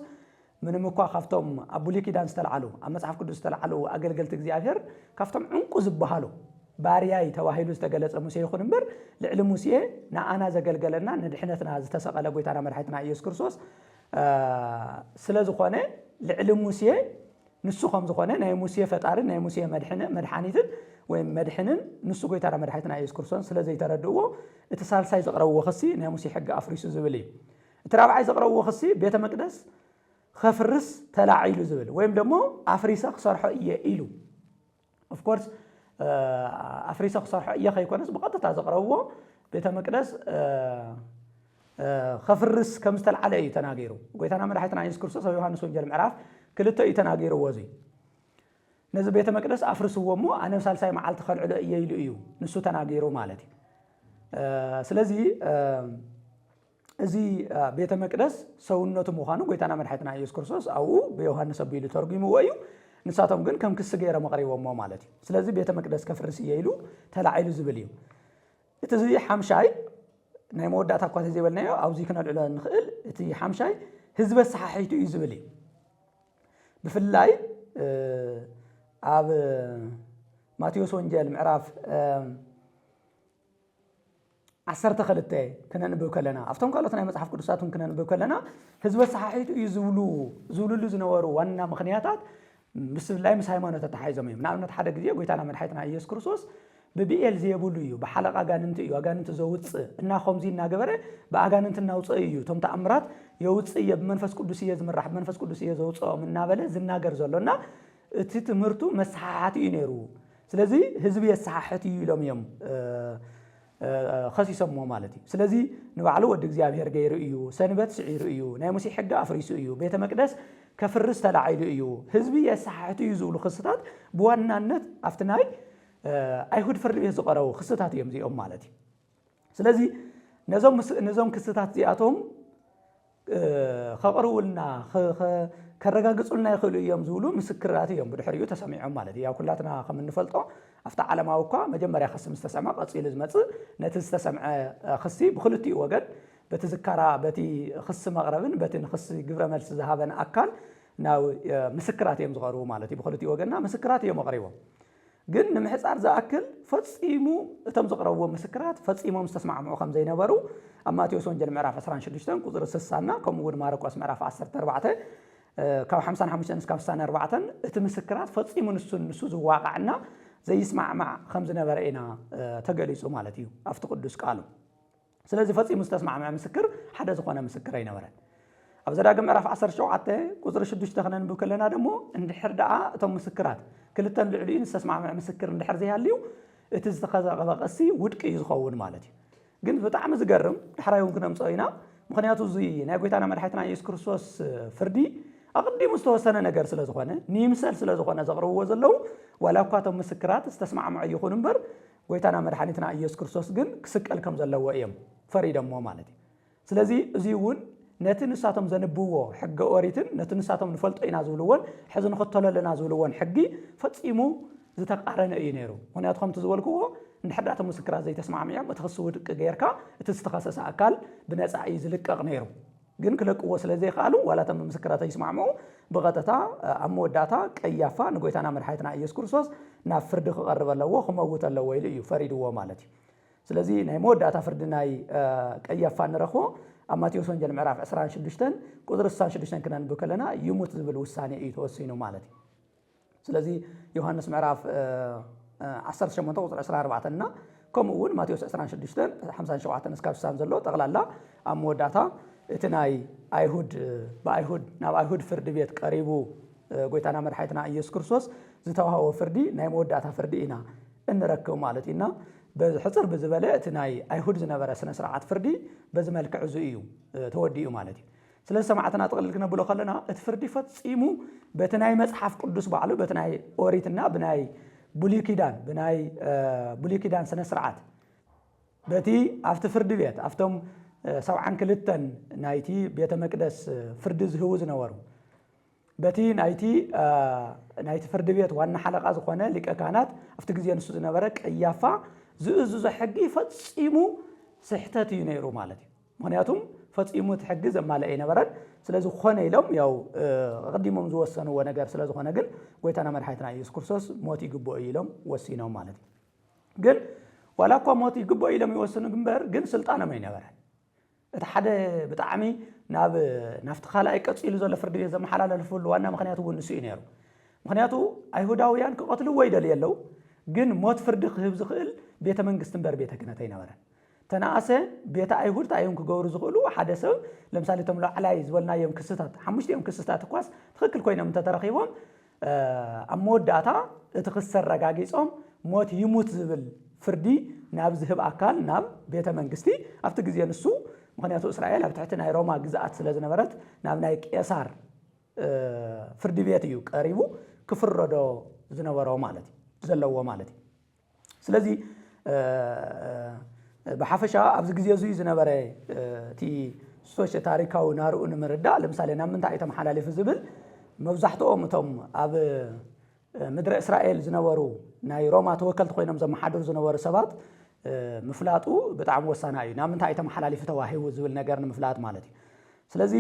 ምንም እኳ ካብቶም ኣብ ብሉይ ኪዳን ዝተልዓሉ ኣብ መጽሓፍ ቅዱስ ዝተልዓሉ ኣገልገልቲ እግዚኣብሔር ካብቶም ዕንቁ ዝበሃሉ ባርያይ ተባሂሉ ዝተገለጸ ሙሴ ይኹን እምበር ልዕሊ ሙሴ ንኣና ዘገልገለና ንድሕነትና ዝተሰቐለ ጎይታና መድሓኒትና ኢየሱስ ክርስቶስ ስለ ዝኾነ ልዕሊ ሙሴ ንሱ ከም ዝኾነ ናይ ሙሴ ፈጣርን ናይ ሙሴ መድሓኒትን ወይ መድሕንን ንሱ ጎይታና መድሓኒትና ኢየሱስ ክርስቶስ ስለ ዘይተረድእዎ እቲ ሳልሳይ ዘቕረብዎ ክሲ ናይ ሙሴ ሕጊ ኣፍሪሱ ዝብል እዩ እቲ ራብዓይ ዘቕረብዎ ክሲ ቤተ መቅደስ ከፍርስ ተላዒሉ ዝብል ወይም ደሞ ኣፍሪሰ ክሰርሖ እየ ኢሉ ኦፍ ኮርስ ኣፍሪሰ ክሰርሖ እየ ከይኮነስ ብቐጥታ ዘቕረብዎ ቤተ መቅደስ ከፍርስ ከም ዝተልዓለ እዩ ተናጊሩ ጎይታና መድሓኒትና ኢየሱስ ክርስቶስ ኣብ ዮሃንስ ወንጌል ምዕራፍ 2 እዩ ተናጊርዎ እዚ ነዚ ቤተ መቅደስ ኣፍርስዎ እሞ ኣነ ሳልሳይ መዓልቲ ከልዕሎ እየ ኢሉ እዩ ንሱ ተናጊሩ ማለት እዩ ስለዚ እዚ ቤተ መቅደስ ሰውነቱ ምዃኑ ጎይታና መድሓኒትና ኢየሱስ ክርስቶስ ኣብኡ ብዮሃንስ ኣቢሉ ተርጉምዎ እዩ ንሳቶም ግን ከም ክስ ገይሮም ኣቕሪቦሞ ማለት እዩ ስለዚ ቤተ መቅደስ ከፍርስ እየ ኢሉ ተላዒሉ ዝብል እዩ እቲ እዚ ሓምሻይ ናይ መወዳእታ እኳ ተዘይበልናዮ ኣብዚ ክነልዕሎ ንኽእል እቲ ሓምሻይ ህዝበ ሰሓሒቱ እዩ ዝብል እዩ ብፍላይ ኣብ ማቴዎስ ወንጌል ምዕራፍ 12 ክነንብብ ከለና ኣብቶም ካልኦት ናይ መጽሓፍ ቅዱሳትን ክነንብብ ከለና ህዝበ ሰሓሒቱ እዩ ዝብልሉ ዝነበሩ ዋና ምኽንያታት ብስላይ ምስ ሃይማኖት ተተሓሒዞም እዮም ንኣብነት ሓደ ግዜ ጎይታና መድሓኒትና ኢየሱስ ክርስቶስ ብብኤል ዘየብሉ እዩ ብሓለቃ ኣጋንንቲ እዩ ኣጋንንቲ ዘውፅእ እና ከምዚ እናገበረ ብኣጋንንቲ እናውፅእ እዩ እቶም ተኣምራት የውፅእ እየ ብመንፈስ ቅዱስ እየ ዝምራሕ ብመንፈስ ቅዱስ እየ ዘውፅኦም እናበለ ዝናገር ዘሎና እቲ ትምህርቱ መሰሓሓት እዩ ነይሩ ስለዚ ህዝቢ የሰሓሕት እዩ ኢሎም እዮም خصيصا مالتي سلازي نبعلو ود እግዚአብሔር ገይሩ እዩ ሰንበት ስዒሩ እዩ ናይ ሙሴ ሕግ ኣፍሪሱ እዩ ቤተ መቅደስ ከፍርስ ተላዒሉ እዩ ህዝቢ የሰሓሕቱ እዩ ዝብሉ ክስታት ብዋናነት ኣፍትናይ ኣይሁድ ፍርድ ቤት ዝቀረቡ ክስታት እዮም ዚኦም ማለት እዩ ስለዚ ነዞም ክስታት ዚኣቶም ከቅርቡልና ከረጋግጹልና ይኽእሉ እዮም ዝብሉ ምስክራት እዮም ብድሕሪኡ ተሰሚዖም ማለት እዩ ያው ኩላትና ከም እንፈልጦ ኣፍታ ዓለማዊ እኳ መጀመርያ ክስ ምስ ተሰምዐ ቀፂሉ ዝመጽእ ነቲ ዝተሰምዐ ክሲ ብክልቲኡ ወገን በቲ ዝካራ በቲ ክስ መቕረብን በቲ ክስ ግብረ መልሲ ዝሃበን ኣካል ናው ምስክራት እዮም ዝቀርቡ ማለት እዩ ብክልቲኡ ወገንና ምስክራት እዮም ቀሪቦም ግን ንምሕጻር ዝኣክል ፈጺሙ እቶም ዝቀረብዎ ምስክራት ፈጺሞም ዝተስማዕምዑ ከም ዘይነበሩ ኣብ ማቴዎስ ወንጌል ምዕራፍ 16 ቁጥሪ 60 ና ከምኡውን ማርቆስ ምዕራፍ 14 ካብ 55 እስካብ 64 እቲ ምስክራት ፈጺሙ ንሱ ዝዋቃዕና ዘይስማዕማዕ ከም ዝነበረ ኢና ተገሊጹ ማለት እዩ ኣብቲ ቅዱስ ቃሉ ስለዚህ ፈጺሙ ዝተስማዕማዕ ምስክር ሓደ ዝኾነ ምስክር ኣይነበረን ኣብ ዘዳግም ምዕራፍ 17 ቁጥሪ 6 ከነንብብ ከለና ደሞ እንድሕር ደኣ እቶም ምስክራት ክልተን ልዕሊኡን ዝተስማዕምዕ ምስክር እንድሕር ዘይሃልዩ እቲ ዝተኸዘቐ ቀሲ ውድቂ እዩ ዝኸውን ማለት እዩ ግን ብጣዕሚ ዝገርም ድሕራይ እውን ክነምፅኦ ኢና ምክንያቱ እዚ ናይ ጎይታና መድሓኒትና ኢየሱስ ክርስቶስ ፍርዲ ኣቐዲሙ ዝተወሰነ ነገር ስለ ዝኾነ ንይምሰል ስለ ዝኾነ ዘቕርብዎ ዘለው ዋላ እኳ እቶም ምስክራት ዝተስማዕምዑ ይኹኑ እምበር ጎይታና መድሓኒትና ኢየሱስ ክርስቶስ ግን ክስቀል ከም ዘለዎ እዮም ፈሪዶሞ ማለት እዩ ስለዚ እዚ እውን ነቲ ንሳቶም ዘንብዎ ሕጊ ኦሪትን ነቲ ንሳቶም ንፈልጦ ኢና ዝብልዎን ሕዚ ንኽተለለና ዝብልዎን ሕጊ ፈፂሙ ዝተቃረነ እዩ ነይሩ ምክንያቱ ከምቲ ዝበልክዎ እንድሕር ምስክራት ዘይተስማዕምዖም እቲ ክስ ውድቂ ጌርካ እቲ ዝተኸሰሰ ኣካል ብነፃ እዩ ዝልቀቕ ነይሩ ግን ክለቅዎ ስለዘይከኣሉ ዋላ እቶም ምስክራት ይስማዕምዑ ብቐጥታ ኣብ መወዳእታ ቀያፋ ንጎይታና መድሓኒትና ኢየሱስ ክርስቶስ ናብ ፍርዲ ክቐርብ ኣለዎ ክመውት ኣለዎ ኢሉ እዩ ፈሪድዎ ማለት እዩ ስለዚ ናይ መወዳእታ ፍርዲ ናይ ቀያፋ ንረኽቦ ኣብ ማቴዎስ ወንጌል ምዕራፍ 26 ቁጥሪ 66 ክነንብብ ከለና ይሙት ዝብል ውሳኔ እዩ ተወሲኑ ማለት እዩ ስለዚ ዮሐንስ ምዕራፍ 18 ቁጥሪ 24 እና ከምኡ እውን ማቴዎስ 26 57 እስካብ 60 ዘሎ ጠቕላላ ኣብ መወዳእታ እቲ ናይ ኣይሁድ ብኣይሁድ ናብ ኣይሁድ ፍርዲ ቤት ቀሪቡ ጎይታና መድሓኒትና ኢየሱስ ክርስቶስ ዝተዋህቦ ፍርዲ ናይ መወዳእታ ፍርዲ ኢና እንረክብ ማለት ኢና ብሕፅር ብዝበለ እቲ ናይ ኣይሁድ ዝነበረ ስነ ስርዓት ፍርዲ በዚ መልክዕ እዚ እዩ ተወዲኡ ማለት እዩ ስለዚ ሰማዕትና ጥቕልል ክነብሎ ከለና እቲ ፍርዲ ፈፂሙ በቲ ናይ መፅሓፍ ቅዱስ ባዕሉ በቲ ናይ ኦሪትና ብናይ ብሉይ ኪዳን ስነ ስርዓት በቲ ኣብቲ ፍርዲ ቤት ኣብቶም 72 ናይቲ ቤተ መቅደስ ፍርዲ ዝህቡ ዝነበሩ በቲ ናይቲ ፍርዲ ቤት ዋና ሓለቃ ዝኾነ ሊቀ ካህናት ኣብቲ ግዜ ንሱ ዝነበረ ቀያፋ ዝእዝዞ ሕጊ ፈፂሙ ስሕተት እዩ ነይሩ ማለት እዩ ምክንያቱም ፈፂሙ እቲ ሕጊ ዘማልአ ይነበረን ስለዚ ኮነ ኢሎም ያው ቀዲሞም ዝወሰንዎ ነገር ስለ ዝኾነ ግን ጎይታና መድሓኒትና ኢየሱስ ክርስቶስ ሞት ይግብኦ ኢሎም ወሲኖም ማለት እዩ ግን ዋላ እኳ ሞት ይግብኦ ኢሎም ይወስኑ እምበር ግን ስልጣኖም ኣይነበረን እቲ ሓደ ብጣዕሚ ናብቲ ካልኣይ ቀፂሉ ዘሎ ፍርዲ ቤት ዘመሓላለፍሉ ዋና ምክንያቱ እውን ንሱ እዩ ነይሩ ምክንያቱ ኣይሁዳውያን ክቐትልዎ ይደልዩ ኣለው ግን ሞት ፍርዲ ክህብ ዝኽእል ቤተ መንግስቲ እምበር ቤተ ክህነት ኣይነበረን ተናእሰ ቤተ ኣይሁድ ታዮም ክገብሩ ዝኽእሉ ሓደ ሰብ ለምሳሌ እቶም ላዕላይ ዝበልናዮም ክስታት 5 ክስታት እኳስ ትክክል ኮይኖም ተተረኺቦም ኣብ መወዳእታ እቲ ክስ ረጋጊፆም ሞት ይሙት ዝብል ፍርዲ ናብ ዝህብ ኣካል ናብ ቤተ መንግስቲ ኣብቲ ግዜ ንሱ ምክንያቱ እስራኤል ኣብ ትሕቲ ናይ ሮማ ግዛኣት ስለ ዝነበረት ናብ ናይ ቄሳር ፍርዲ ቤት እዩ ቀሪቡ ክፍረዶ ዝነበሮ ማለት እዩ ዘለዎ ማለት እዩ ስለዚ ብሓፈሻ ኣብዚ ግዜ እዚ ዝነበረ እቲ ሶሽ ታሪካዊ ናርኡ ንምርዳእ ለምሳሌ ናብ ምንታይ ተመሓላልፉ ዝብል መብዛሕትኦም እቶም ኣብ ምድረ እስራኤል ዝነበሩ ናይ ሮማ ተወከልቲ ኮይኖም ዘመሓድሩ ዝነበሩ ሰባት ምፍላጡ ብጣዕሚ ወሳና እዩ ናብ ምንታይ ተመሓላልፉ ተዋሂቡ ዝብል ነገር ንምፍላጥ ማለት እዩ ስለዚ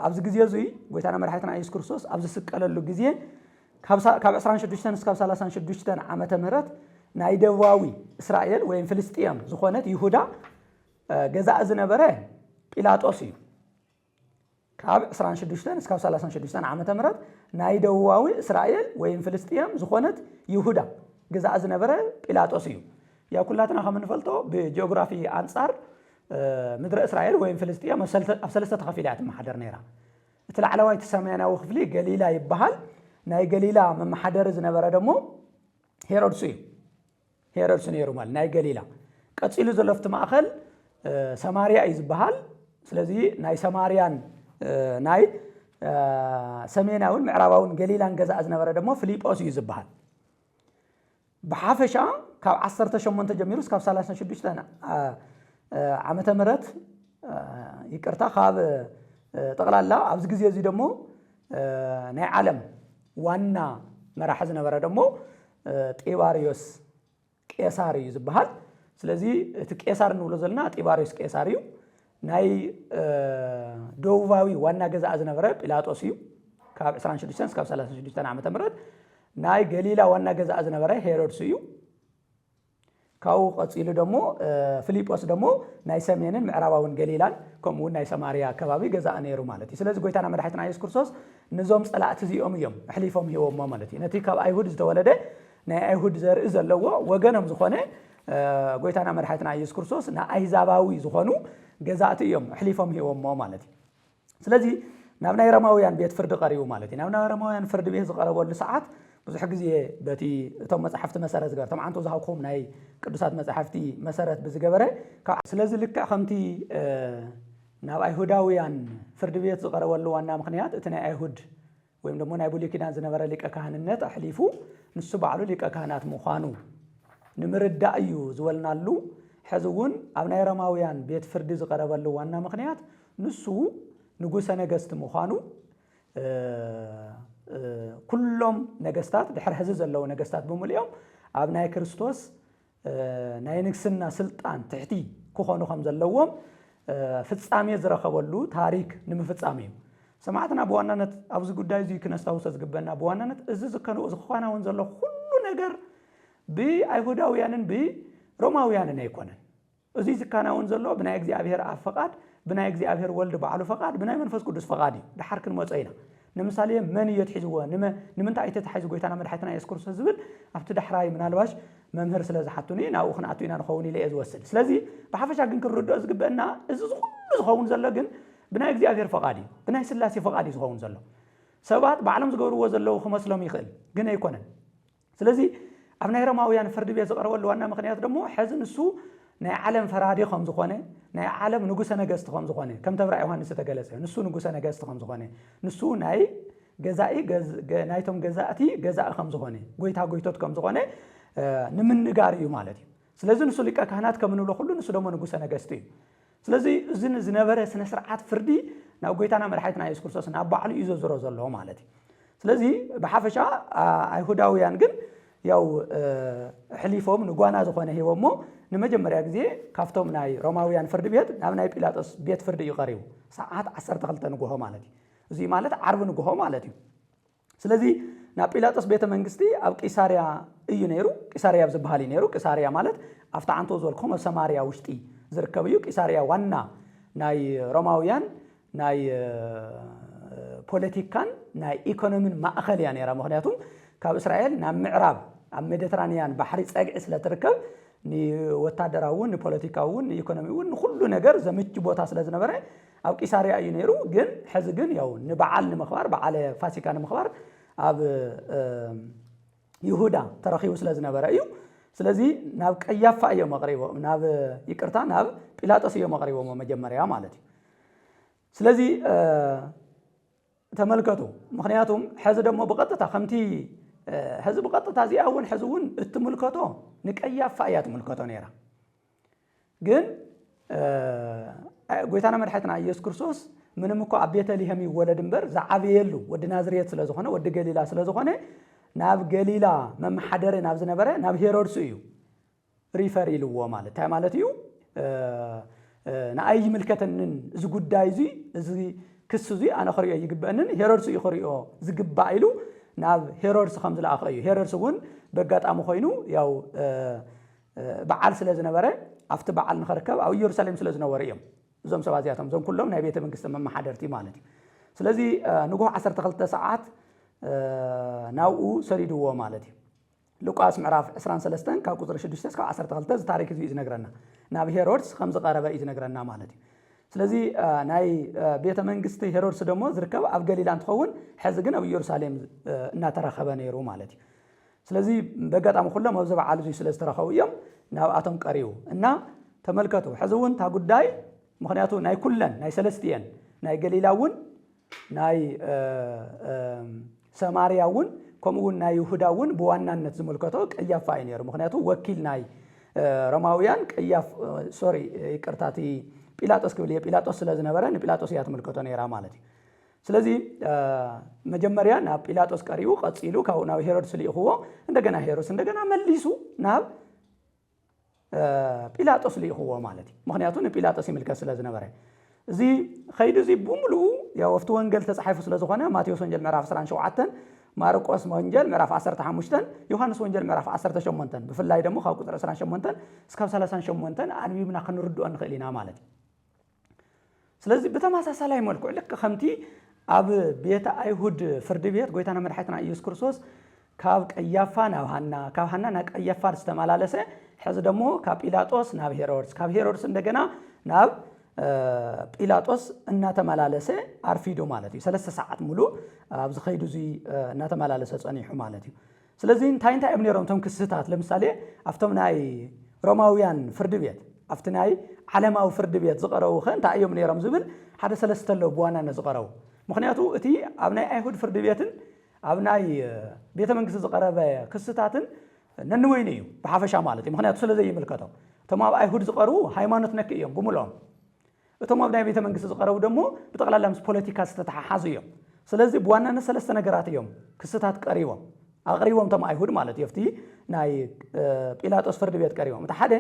ኣብዚ ግዜ እዚ ጎይታና መድሓኒትና ኢየሱስ ክርስቶስ ኣብ ዝስቀለሉ ግዜ ካብ 26 እስካብ 36 ዓመተ ምህረት ናይ ደቡባዊ እስራኤል ወይም ፍልስጥኤም ዝኾነት ይሁዳ ገዛእ ዝነበረ ጲላጦስ እዩ ካብ 26 እስካብ 36 ዓመተ ምህረት ናይ ደቡባዊ እስራኤል ወይም ፍልስጥኤም ዝኾነት ይሁዳ ገዛእ ዝነበረ ጲላጦስ እዩ ያው ኩላትና ከም እንፈልጦ ብጂኦግራፊ አንጻር ምድረ እስራኤል ወይም ፍልስጥኤም ኣብ ሰለስተ ተኸፊላ ትመሓደር ነይራ እቲ ላዕለዋይ ሰሜናዊ ክፍሊ ገሊላ ይበሃል ናይ ገሊላ መመሓደር ዝነበረ ደሞ ሄሮድስ ነይሩ ማለት ናይ ገሊላ ቀፂሉ ዘሎ ፍቲ ማእኸል ሰማርያ እዩ ዝበሃል ስለዚ ናይ ሰማርያን ናይ ሰሜናውን ምዕራባውን ገሊላን ገዛእ ዝነበረ ደሞ ፊልጶስ እዩ ዝበሃል ብሓፈሻ ካብ 18 ጀሚሩ እስካብ 36 ዓመተ ምህረት ይቅርታ ካብ ጠቕላላ ኣብዚ ግዜ እዚ ደሞ ናይ ዓለም ዋና መራሒ ዝነበረ ደሞ ጢባርዮስ ቄሳር እዩ ዝበሃል ስለዚ እቲ ቄሳር ንብሎ ዘለና ጢባርዮስ ቄሳር እዩ ናይ ደቡባዊ ዋና ገዛእ ዝነበረ ጲላጦስ እዩ ካብ 26 እስካብ 36 ዓመተ ምህረት ናይ ገሊላ ዋና ገዛእ ዝነበረ ሄሮድስ እዩ ካው ቀፂሉ ደሞ ፊልጶስ ደሞ ናይ ሰሜንን ምዕራባውን ገሊላን ከምኡውን ናይ ሰማርያ ከባቢ ገዛእ ነይሩ ማለት እዩ ስለዚ ጎይታና መድሓኒትና ኢየሱስ ክርስቶስ ንዞም ጸላእቲ እዚኦም እዮም ኣሕሊፎም ሂቦሞ ማለት እዩ ነቲ ካብ ኣይሁድ ዝተወለደ ናይ ኣይሁድ ዘርኢ ዘለዎ ወገኖም ዝኾነ ጎይታና መድሓኒትና ኢየሱስ ክርስቶስ ንኣይዛባዊ ዝኾኑ ገዛእቲ እዮም ኣሕሊፎም ሂቦሞ ማለት እዩ ስለዚ ናብ ናይ ሮማውያን ቤት ፍርዲ ቀሪቡ ማለት እዩ ናብ ናይ ሮማውያን ፍርዲ ቤት ዝቀረበሉ ሰዓት ብዙሕ ግዜ በቲ እቶም መጽሓፍቲ መሰረት ዝገበረ እቶም ዓንቶ ዝሃብኩም ናይ ቅዱሳት መጽሓፍቲ መሰረት ብዝገበረ ስለዚ ልክዕ ከምቲ ናብ ኣይሁዳውያን ፍርዲ ቤት ዝቐረበሉ ዋና ምክንያት እቲ ናይ ኣይሁድ ወይም ደግሞ ናይ ብሉይ ኪዳን ዝነበረ ሊቀ ካህንነት ኣሕሊፉ ንሱ ባዕሉ ሊቀ ካህናት ምዃኑ ንምርዳእ እዩ ዝበልናሉ ሕዚ እውን ኣብ ናይ ሮማውያን ቤት ፍርዲ ዝቐረበሉ ዋና ምክንያት ንሱ ንጉሰ ነገስቲ ምዃኑ ኩሎም ነገስታት ድሕሪ ሕዚ ዘለዉ ነገስታት ብምልኦም ኣብ ናይ ክርስቶስ ናይ ንግስና ስልጣን ትሕቲ ክኾኑ ከም ዘለዎም ፍጻሜ ዝረኸበሉ ታሪክ ንምፍጻሜ እዩ ሰማዕትና ብዋናነት ኣብዚ ጉዳይ እዚ ክነስታውሶ ዝግበና ብዋናነት እዚ ዝከናውን ዘሎ ኩሉ ነገር ብኣይሁዳውያንን ብሮማውያንን ኣይኮነን እዚ ዝከናውን ዘሎ ብናይ እግዚኣብሔር ኣብ ፈቃድ ብናይ እግዚኣብሔር ወልዲ ባዕሉ ፈቃድ ብናይ መንፈስ ቅዱስ ፈቃድ እዩ ድሓር ክንመፀ ኢና ንምሳሌ መን እዩ ትሒዝዎ ንምንታይ እዩ ተታሒዙ ጎይታና መድሓኒትና ኢየሱስ ክርስቶስ ዝብል ኣብቲ ዳሕራይ ምናልባሽ መምህር ስለ ዝሓቱኒ ናብኡ ክንኣቱ ኢና ንኸውን ኢለ እየ ዝወስድ ስለዚ ብሓፈሻ ግን ክንርድኦ ዝግበአና እዚ ኩሉ ዝኸውን ዘሎ ግን ብናይ እግዚኣብሔር ፈቃድ እዩ ብናይ ስላሴ ፈቃድ እዩ ዝኸውን ዘሎ ሰባት ባዕሎም ዝገብርዎ ዘለዉ ክመስሎም ይኽእል ግን ኣይኮነን ስለዚ ኣብ ናይ ሮማውያን ፍርዲ ቤት ዝቐረበሉ ዋና ምክንያት ደሞ ሕዚ ንሱ ናይ ዓለም ፈራዲ ከም ዝኾነ ናይ ዓለም ንጉሰ ነገስቲ ከም ዝኾነ ከም ተብራ ዮሃንስ ተገለጸ ንሱ ንጉሰ ነገስቲ ከም ዝኾነ ንሱ ናይ ገዛኢ ናይቶም ገዛእቲ ገዛኢ ከም ዝኾነ ጎይታ ጎይቶት ከም ዝኾነ ንምንጋር እዩ ማለት እዩ ስለዚ ንሱ ሊቀ ካህናት ከም ንብሎ ኩሉ ንሱ ደሞ ንጉሰ ነገስቲ እዩ ስለዚ እዚ ዝነበረ ስነ ስርዓት ፍርዲ ናብ ጎይታና መድሓኒትና ኢየሱስ ክርስቶስ ናብ ባዕሉ እዩ ዘዝሮ ዘሎ ማለት እዩ ስለዚ ብሓፈሻ ኣይሁዳውያን ግን ያው ሕሊፎም ንጓና ዝኾነ ሂቦሞ ንመጀመርያ ግዜ ካብቶም ናይ ሮማውያን ፍርዲ ቤት ናብ ናይ ጲላጦስ ቤት ፍርዲ እዩ ቀሪቡ ሰዓት 12 ንግሆ ማለት እዩ እዚ ማለት ዓርቢ ንግሆ ማለት እዩ ስለዚ ናብ ጲላጦስ ቤተ መንግስቲ ኣብ ቂሳርያ እዩ ነይሩ ቂሳርያ ዝባሃል እዩ ነይሩ ቂሳርያ ማለት ኣብታ ዓንቶ ዝበልኩም ኣብ ሰማርያ ውሽጢ ዝርከብ እዩ ቂሳርያ ዋና ናይ ሮማውያን ናይ ፖለቲካን ናይ ኢኮኖሚን ማእኸል እያ ነይራ ምክንያቱም ካብ እስራኤል ናብ ምዕራብ ኣብ ሜዲተራንያን ባሕሪ ፀግዒ ስለ ትርከብ ንወታደራውን ንፖለቲካውን ንኢኮኖሚውን ንኩሉ ነገር ዘምች ቦታ ስለ ዝነበረ ኣብ ቂሳርያ እዩ ነይሩ ግን ሕዚ ግን ያው ንበዓል ንምኽባር በዓለ ፋሲካ ንምኽባር ኣብ ይሁዳ ተረኺቡ ስለ ዝነበረ እዩ ስለዚ ናብ ቀያፋ እዮም ኣቕሪቦም ናብ ይቅርታ ናብ ጲላጦስ እዮም ኣቕሪቦም መጀመርያ ማለት እዩ ስለዚ ተመልከቱ ምክንያቱም ሕዚ ደሞ ብቐጥታ ከምቲ ሕዚ ብቐጥታ እዚኣ እውን ሕዚ እውን እትምልከቶ ንቀያፋ እያ ትምልከቶ ነይራ ግን ጎይታና መድሓኒትና ኢየሱስ ክርስቶስ ምንም እኳ ኣብ ቤተልሔም ይወለድ እምበር ዝዓበየሉ ወዲ ናዝሬት ስለ ዝኾነ ወዲ ገሊላ ስለ ዝኾነ ናብ ገሊላ መመሓደሪ ናብ ዝነበረ ናብ ሄሮድስ እዩ ሪፈር ኢልዎ ማለት እንታይ ማለት እዩ ንኣይ ይምልከተንን እዚ ጉዳይ እዚ እዚ ክስ እዚ ኣነ ክሪኦ ይግበአንን ሄሮድስ እዩ ክሪኦ ዝግባእ ኢሉ ናብ ሄሮድስ ከም ዝለኣኸ እዩ ሄሮድስ እውን በጋጣሚ ኮይኑ ያው በዓል ስለ ዝነበረ ኣብቲ በዓል ንኽርከብ ኣብ ኢየሩሳሌም ስለ ዝነበሩ እዮም እዞም ሰባት እዚኣቶም እዞም ኩሎም ናይ ቤተ መንግስቲ መመሓደርቲ ማለት እዩ ስለዚ ንጉህ 12 ሰዓት ናብኡ ሰሪድዎ ማለት እዩ ሉቃስ ምዕራፍ 23 ካብ ቁፅሪ 6 ካብ 12 እዚ ታሪክ እዩ ዝነግረና ናብ ሄሮድስ ከም ዝቐረበ እዩ ዝነግረና ማለት እዩ ስለዚ ናይ ቤተ መንግስቲ ሄሮድስ ደሞ ዝርከብ ኣብ ገሊላ እንትኸውን ሕዚ ግን ኣብ ኢየሩሳሌም እናተረኸበ ነይሩ ማለት እዩ ስለዚ በጋጣሚ ኩሎም ኣብዚ በዓል እዚ ስለ ዝተረኸቡ እዮም ናብኣቶም ቀሪቡ እና ተመልከቱ ሕዚ እውን እታ ጉዳይ ምክንያቱ ናይ ኩለን ናይ ሰለስቲአን ናይ ገሊላ እውን ናይ ሰማርያ እውን ከምኡውን ናይ ይሁዳ እውን ብዋናነት ዝምልከቶ ቀያፋ እዩ ነይሩ ምክንያቱ ወኪል ናይ ሮማውያን ቀያፍ ሶሪ ይቅርታቲ ጲላጦስ ክብል ጲላጦስ ስለ ዝነበረ ንጲላጦስ እያ ትምልከቶ ነይራ ማለት እዩ ስለዚ መጀመርያ ናብ ጲላጦስ ቀሪቡ ቀፂሉ ካብኡ ናብ ሄሮድስ ልኢኽዎ እንደገና ሄሮድስ እንደገና መሊሱ ናብ ጲላጦስ ልኢኽዎ ማለት እዩ ምክንያቱ ንጲላጦስ ይምልከት ስለ ዝነበረ እዚ ኸይዱ እዚ ብምሉኡ ያው ኣብቲ ወንጌል ተፃሒፉ ስለ ዝኾነ ማቴዎስ ወንጌል ምዕራፍ 27 ማርቆስ ወንጌል ምዕራፍ 15 ዮሃንስ ወንጌል ምዕራፍ 18 ብፍላይ ደግሞ ካብ ቁጥሪ 28 እስካብ 38 አንቢብና ክንርድኦ ንኽእል ኢና ማለት እዩ ስለዚ ብተመሳሳላይ መልክዑ ልክ ከምቲ ኣብ ቤተ ኣይሁድ ፍርዲ ቤት ጎይታና መድሓኒትና ኢየሱስ ክርስቶስ ካብ ቀያፋ ናብ ሃና ካብ ሃና ናብ ቀያፋ ዝተመላለሰ ሕዚ ደሞ ካብ ጲላጦስ ናብ ሄሮድስ ካብ ሄሮድስ እንደገና ናብ ጲላጦስ እናተመላለሰ አርፊዶ ማለት እዩ 3 ሰዓት ሙሉ ኣብዚ ኸይዱ እዚ እናተመላለሰ ጸኒሑ ማለት እዩ ስለዚህ እንታይ እዮም ነይሮም ቶም ክስታት ለምሳሌ ኣፍቶም ናይ ሮማውያን ፍርድ ቤት ኣፍቲ ናይ ዓለማዊ ፍርድ ቤት ዝቀረቡ እንታይ እዮም ነይሮም ዝብል ሓደ ሰለስተ ኣሎ በዋናነት ዝቀረቡ ምክንያቱ እቲ ኣብ ናይ ኣይሁድ ፍርድ ቤትን ኣብ ናይ ቤተ መንግስቲ ዝቀረበ ክስታትን ነንወይን እዩ ብሓፈሻ ማለት እዩ ምክንያቱ ስለዘይ ይምልከቶ እቶም ኣብ ኣይሁድ ዝቀርቡ ሃይማኖት ነክ እዮም ብሙሎም እቶም ኣብ ናይ ቤተ መንግስቲ ዝቀረቡ ደሞ ብጠቅላላ ምስ ፖለቲካ ዝተተሓሓዙ እዮም ስለዚህ በዋናነት ሰለስተ ነገራት እዮም ክስታት ቀሪቦም ኣቅሪቦም ቶም ኣይሁድ ማለት እዩ ፍቲ ናይ ጲላጦስ ፍርድ ቤት ቀሪቦም እቲ ሓደ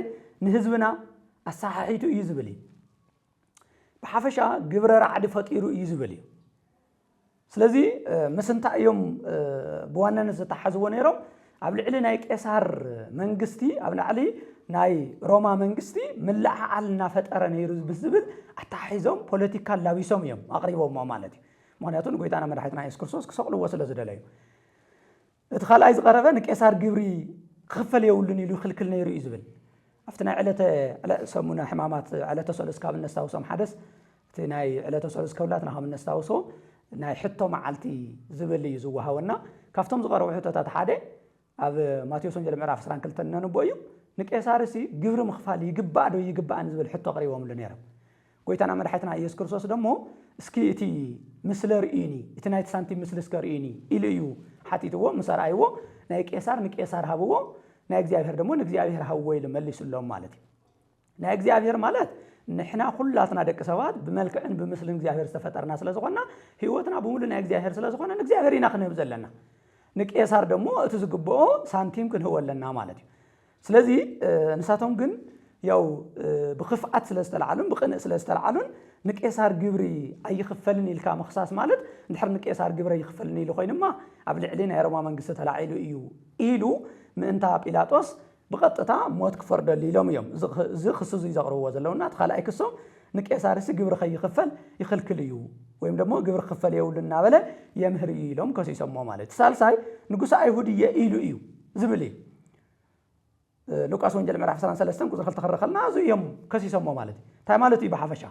ንህዝብና ኣሳሓሒቱ እዩ ዝብል ብሓፈሻ ግብረ ራዕዲ ፈጢሩ እዩ ዝብል ስለዚህ ምስንታ እዮም በዋናነት ዝተሓዝዎ ነይሮም ኣብ ልዕሊ ናይ ቄሳር መንግስቲ ኣብ ልዕሊ ናይ ሮማ መንግስቲ ምልዓዓል እናፈጠረ ነይሩ ብዝብል ኣታሒዞም ፖለቲካ ላቢሶም እዮም ኣቅሪቦም ማለት እዩ ምክንያቱ ጎይታና መድሓኒትና ኢየሱስ ክርስቶስ ክሰቅልዎ ስለ ዝደለዩ እቲ ካልኣይ ዝቀረበ ንቄሳር ግብሪ ክኽፈል የብሉን ኢሉ ክልክል ነይሩ እዩ ዝብል ኣብቲ ናይ ዕለተ ሰሙነ ሕማማት ዕለተ ሰሉስ ካብ እነስታውሶም ሓደስ እቲ ናይ ዕለተ ሰሉስ ከብላትና ካብ እነስታውሶ ናይ ሕቶ መዓልቲ ዝብል እዩ ዝወሃወና ካብቶም ዝቀረቡ ሕቶታት ሓደ ኣብ ማቴዎስ ወንጌል ምዕራፍ 22 ነንቦ እዩ ንቄሳር ሲ ግብሪ ምኽፋል ይግባእ ዶ ይግባእን ዝብል ሕቶ ቀሪቦምሉ ነይሮም ጎይታና መድሓኒትና ኢየሱስ ክርስቶስ ደሞ እስኪ እቲ ምስሊ ርኢኒ እቲ ናይቲ ሳንቲም ምስሊ እስከ ርኢኒ ኢሉ እዩ ሓቲትዎ ምሰራይዎ ናይ ቄሳር ንቄሳር ሃብዎ ናይ እግዚአብሔር ደሞ ንእግዚአብሔር ሃብዎ ኢሉ መሊሱሎም ማለት እዩ ናይ እግዚአብሔር ማለት ንሕና ኩላትና ደቂ ሰባት ብመልክዕን ብምስልን እግዚአብሔር ዝተፈጠርና ስለ ዝኾና ህይወትና ብሙሉ ናይ እግዚአብሔር ስለ ዝኾነ ንእግዚአብሔር ኢና ክንህብ ዘለና ንቄሳር ደሞ እቲ ዝግብኦ ሳንቲም ክንህቦ ኣለና ማለት እዩ ስለዚ ንሳቶም ግን ያው ብኽፍዓት ስለ ዝተልዓሉን ብቕንእ ስለ ዝተልዓሉን ንቄሳር ግብሪ ኣይኽፈልን ኢልካ መኽሳስ ማለት እንድሕር ንቄሳር ግብሪ ኣይኽፈልን ኢሉ ኮይኑማ ኣብ ልዕሊ ናይ ሮማ መንግስቲ ተላዒሉ እዩ ኢሉ ምእንታ ጲላጦስ ብቐጥታ ሞት ክፈርደሉ ኢሎም እዮም እዚ ክሱ እዚ ዘቕርብዎ ዘለውና እቲ ካልኣይ ክሶም ንቄሳር ሲ ግብሪ ከይኽፈል ይኽልክል እዩ ወይም ደሞ ግብሪ ክፈል የብሉን እናበለ የምህር እዩ ኢሎም ከሲሶሞ ማለት እዩ ሳልሳይ ንጉስ ኣይሁድ እየ ኢሉ እዩ ዝብል እዩ ሉቃስ ወንጌል ምዕራፍ 13 ቁጥሪ 2 ክረኸልና እዚ እዮም ከሲሶሞ ማለት እዩ እንታይ ማለት እዩ ብሓፈሻ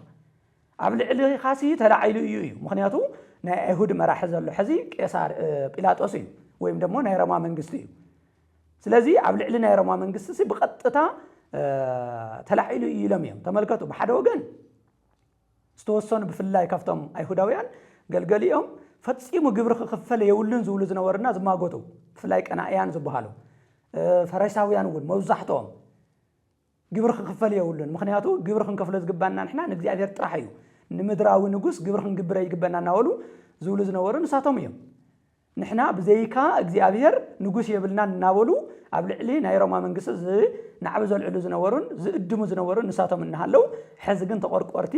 ኣብ ልዕሊ ኻሲ ተላዒሉ እዩ ምክንያቱ ናይ ኣይሁድ መራሒ ዘሎ ሕዚ ቄሳር ጲላጦስ እዩ ወይም ደሞ ናይ ሮማ መንግስቲ እዩ ስለዚ ኣብ ልዕሊ ናይ ሮማ መንግስቲ ሲ ብቐጥታ ተላዒሉ እዩ ኢሎም እዮም ተመልከቱ ብሓደ ወገን ዝተወሰኑ ብፍላይ ካብቶም ኣይሁዳውያን ገልገሊኦም ፈፂሙ ግብሪ ክኽፈል የብሉን ዝብሉ ዝነበሩና ዝማጎቱ ብፍላይ ቀናእያን ዝበሃሉ ፈሪሳውያን እውን መብዛሕትኦም ግብሪ ክኽፈል የብሉን ምክንያቱ ግብሪ ክንከፍሎ ዝግባና ንሕና ንእግዚአብሔር ጥራሕ እዩ ንምድራዊ ንጉስ ግብሪ ክንግብረ ይግበና እናበሉ ዝብሉ ዝነበሩ ንሳቶም እዮም ንሕና ብዘይካ እግዚአብሔር ንጉስ የብልና እናበሉ ኣብ ልዕሊ ናይ ሮማ መንግስቲ ዝናዕቢ ዘልዕሉ ዝነበሩን ዝእድሙ ዝነበሩን ንሳቶም እናሃለው ሕዚ ግን ተቆርቆርቲ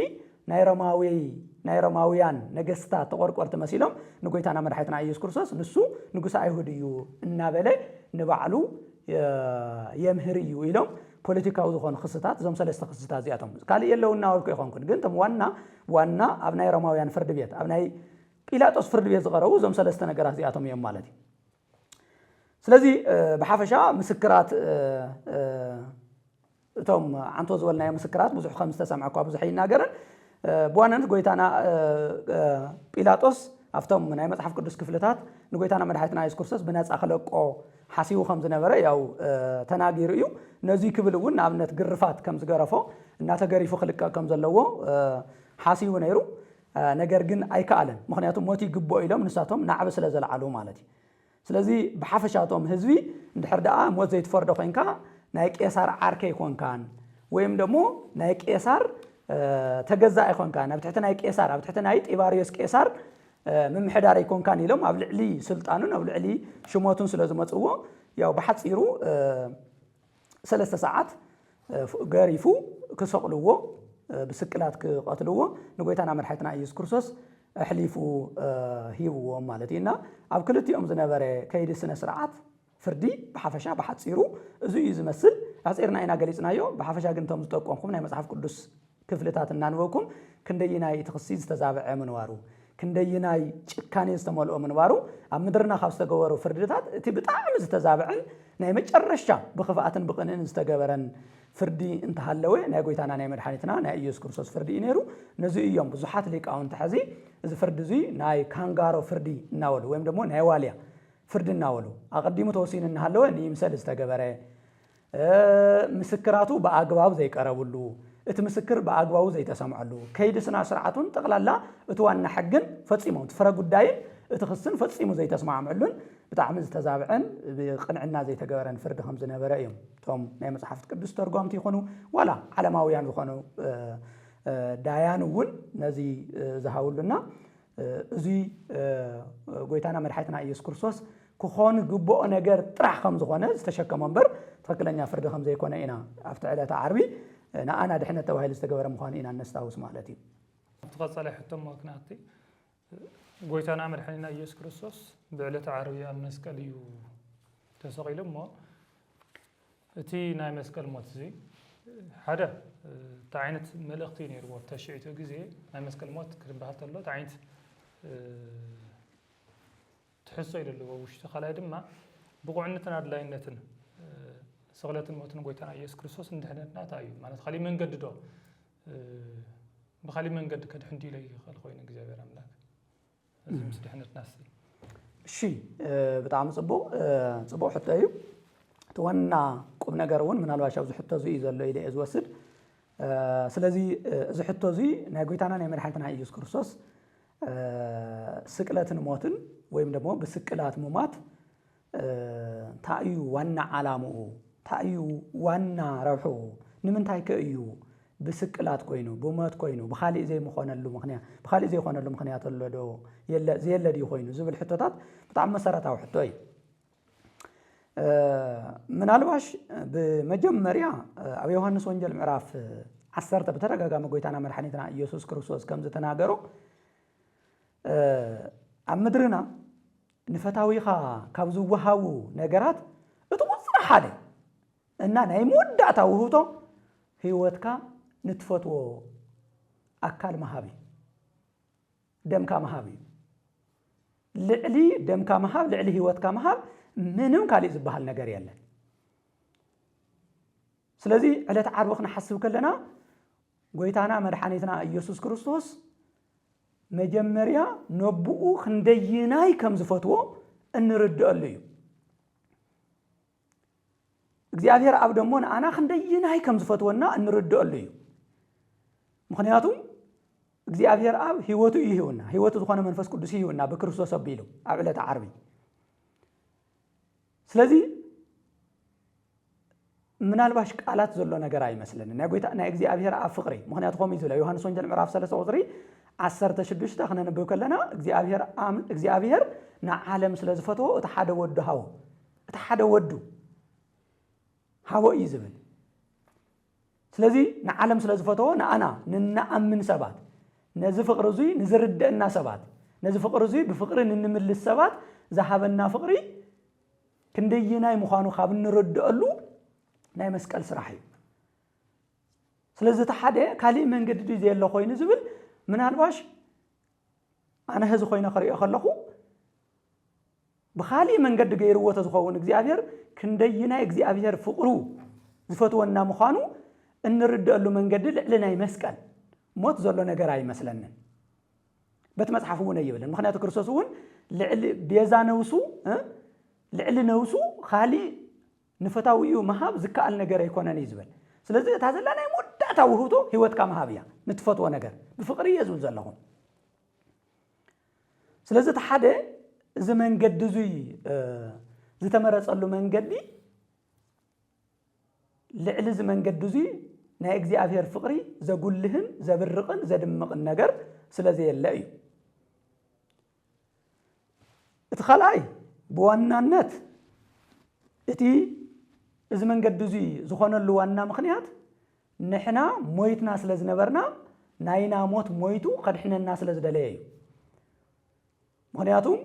ናይ ሮማውያን ነገስታት ተቆርቆርቲ መሲሎም ንጎይታና መድሓኒትና ኢየሱስ ክርስቶስ ንሱ ንጉስ ኣይሁድ እዩ እናበለ ንባዕሉ የምህር እዩ ኢሎም ፖለቲካዊ ዝኾኑ ክስታት እዞም ሰለስተ ክስታት እዚኣቶም ካልእ የለውና ወልኩ ይኾንኩን ግን ቶም ዋና ኣብ ናይ ሮማውያን ፍርድ ቤት ኣብ ናይ ጲላጦስ ፍርድ ቤት ዝቀረቡ እዞም ሰለስተ ነገራት እዚኣቶም እዮም ማለት እዩ ስለዚ ብሓፈሻ ምስክራት እቶም ዓንቶ ዝበልናዮ ምስክራት ብዙሕ ከም ዝተሰምዐ እኳ ብዙሕ ይናገርን በዋናነት ጎይታና ጲላጦስ ኣብቶም ናይ መጽሓፍ ቅዱስ ክፍልታት ንጎይታና መድሓኒትና ኢየሱስ ክርስቶስ ብነፃ ክለቆ ሓሲቡ ከም ዝነበረ ያው ተናጊሩ እዩ ነዚ ክብል እውን ንኣብነት ግርፋት ከም ዝገረፎ እናተገሪፉ ክልቀቅ ከም ዘለዎ ሓሲቡ ነይሩ ነገር ግን ኣይከኣለን ምክንያቱ ሞት ይግብኦ ኢሎም ንሳቶም ናዕቢ ስለ ዘለዓሉ ማለት እዩ ስለዚ ብሓፈሻቶም ህዝቢ እንድሕር ደኣ ሞት ዘይትፈርዶ ኮይንካ ናይ ቄሳር ዓርከ ይኮንካን ወይም ደሞ ናይ ቄሳር ተገዛእ ይኮንካን ኣብ ትሕቲ ናይ ቄሳር ኣብ ትሕቲ ናይ ጢባርዮስ ቄሳር ምምሕዳር ይኮንካን ኢሎም ኣብ ልዕሊ ስልጣኑን ኣብ ልዕሊ ሽሞቱን ስለ ዝመፅዎ ያው ብሓፂሩ 3 ሰዓት ገሪፉ ክሰቕልዎ ብስቅላት ክቐትልዎ ንጎይታና መድሓኒትና ኢየሱስ ክርስቶስ ኣሕሊፉ ሂብዎም ማለት እዩና ኣብ ክልቲኦም ዝነበረ ከይዲ ስነ ስርዓት ፍርዲ ብሓፈሻ ብሓፂሩ እዚ እዩ ዝመስል ኣፂርና ኢና ገሊፅናዮ ብሓፈሻ ግን ቶም ዝጠቆምኩም ናይ መጽሓፍ ቅዱስ ክፍልታት እናንበብኩም ክንደይ ናይ ተኽሲ ዝተዛብዐ ምንዋሩ كنديناي ጭካኔ ዝተመልኦ ምንባሩ ኣብ ምድርና ካብ ዝተገበሩ ፍርድታት እቲ ብጣዕሚ ዝተዛብዕን ናይ መጨረሻ ብኽፋኣትን ብቕንዕን ዝተገበረን ፍርዲ እንተሃለወ ናይ ጎይታና ናይ መድሓኒትና ናይ ኢየሱስ ክርስቶስ ፍርዲ እዩ ነይሩ ነዚ እዮም ብዙሓት ሊቃውንቲ ሕዚ እዚ ፍርዲ እዚ ናይ ካንጋሮ ፍርዲ እናበሉ ወይም ደግሞ ናይ ዋልያ ፍርዲ እናበሉ ኣቐዲሙ ተወሲኑ እናሃለወ ንይምሰል ዝተገበረ ምስክራቱ በኣግባብ ዘይቀረብሉ እቲ ምስክር በአግባቡ ዘይተሰምዓሉ ከይድ ስና ስርዓቱን ጠቅላላ እቲ ዋና ሕግን ፈጺሞም ትፍረ ጉዳይን እቲ ክስን ፈጺሙ ዘይተስማዕምዕሉን ብጣዕሚ ዝተዛብዐን ብቅንዕና ዘይተገበረን ፍርዲ ከም ዝነበረ እዮም ቶም ናይ መጽሓፍት ቅዱስ ተርጓምቲ ይኾኑ ዋላ ዓለማውያን ዝኾኑ ዳያን እውን ነዚ ዝሃውሉና እዚ ጎይታና መድሓኒትና ኢየሱስ ክርስቶስ ክኾን ግብኦ ነገር ጥራሕ ከም ዝኾነ ዝተሸከመ እምበር ትክክለኛ ፍርዲ ከም ዘይኮነ ኢና ኣብቲ ዕለተ ዓርቢ نأنا دحين توهيل استجبر مخانين عن نستاوس مالتي. تقص على حتى ما كناتي. قويت أنا أمر حنينا يسوع كريستوس بعلة عربية مسكلي وتسقي لما تي ناي مسكل موتزي هذا تعينت ملقتين يروى تشعيت وجزء ناي مسكل موت كرب بهالت الله تعينت تحسه إلى اللي وش تخلى دم بقعنا تناد لاينتنا سغلة الموت نقولتنا يسوع كريستوس ندحنتنا تايو معناته خلي من قدده بخلي من قد كده حندي لي خلقوين إجزاء أملاك لازم ندحنتنا سي شيء بتعمل صبو حتى أيو تونا قمنا جرون من الواشة وزحطة زي إذا اللي إذا أزوسد سلازي زحطة زي نقولتنا نعمل حياتنا يسوع كريستوس سكلات الموتن ويم دمو بسكلات ممات تايو وانا علامه تايو وانا روحو نمنتاي كايو بسكلات كوينو بومات كوينو بخالي زي مخونلو مخنيا بخالي زي خونلو مخنيات اللو يلا زي الذي خوينو زبل حتوتات بتاع مسارتها وحتوي من الواش بمجمريا ابي يوحنس وانجيل معراف 10 بترغاغا مغويتانا مرحنيتنا يسوع كريستوس كم زتناغرو امدرنا نفتاويخا كابزو وهاو نغرات اتوصل حاله እና ናይ ሙዳታ ውህቶ ህይወትካ ንትፈትዎ አካል መሃቢ ደምካ መሃቢ ልዕሊ ደምካ መሃብ ልዕሊ ህይወትካ መሃብ ምንም ካሊ ዝባሃል ነገር የለን ስለዚ ዕለት ዓርብ ክንሓስብ ከለና ጎይታና መድሓኒትና ኢየሱስ ክርስቶስ መጀመሪያ ነብኡ ክንደይናይ ከም ዝፈትዎ እንርድአሉ እዩ እግዚአብሔር አብ ደሞ አና ክንደይናይ ከም ዝፈትወና እንርድአሉ እዩ ምክንያቱም እግዚአብሔር አብ ህይወቱ ይሁንና ህይወቱ ዝኾነ መንፈስ ቅዱስ ይሁንና በክርስቶስ አቢሉ ኣብ ዕለተ ዓርቢ ስለዚ ምናልባሽ ቃላት ዘሎ ነገር አይመስለን ናይ ጎይታ ናይ እግዚአብሔር አብ ፍቅሪ ምክንያቱ ኮም ይዝለ ዮሐንስ ወንጌል ምዕራፍ 3 ቁጥሪ 16 ክነንብብ ከለና እግዚአብሔር ንዓለም ስለ ዝፈትዎ እቲ ሓደ ወዱ ሃዎ እቲ ሓደ ወዱ ሃዎ ይዝብል ስለዚ ንዓለም ስለ ዝፈትዎ ንአና ንናኣምን ሰባት ነዚ ፍቅሪ እዚ ንዝርድአና ሰባት ነዚ ፍቅሪ እዚ ብፍቅሪ ንንምልስ ሰባት ዝሃበና ፍቅሪ ክንደይናይ ምዃኑ ካብ እንርድአሉ ናይ መስቀል ስራሕ እዩ ስለዚ ተሓደ ካሊእ መንገዲ ዘየለ ኮይኑ ዝብል ምናልባሽ ኣነ ህዚ ኮይነ ክሪኦ ከለኹ بخالي من قد غير وتزخون እግዚአብሔር ክንደይና እግዚአብሔር ፍቅሩ ዝፈትወና ምዃኑ እንርድአሉ መንገድ ለናይ መስቀል ሞት ዘሎ ነገር አይመስለንን በተመጽሐፉ ነው ይብለን ምክንያቱ ክርስቶስ እውን ልዕል ቤዛ ነውሱ ልዕል ነውሱ खाली ንፈታዊው መሃብ ዝካል ነገር አይኮነን ይዝበል ስለዚህ ታዘላናይ ሙዳታ ውህቶ ህይወትካ መሃብያ ንትፈትዎ ነገር በፍቅር ይዝብል ዘለኹም ስለዚህ ተሓደ إذا من قد زي زتمرس الله من قدي لعل من قد زي نايجزي أفير فقري زقول لهن زبرقن زدمق النجر سلزي اللعي اتخلعي بوانا النت اتي إذا من قد زي زخون اللي وانا مخنيات نحنا مويت ناس لزنبرنا ناينا موت مويتو قد حنا الناس لزدلعي مخنياتهم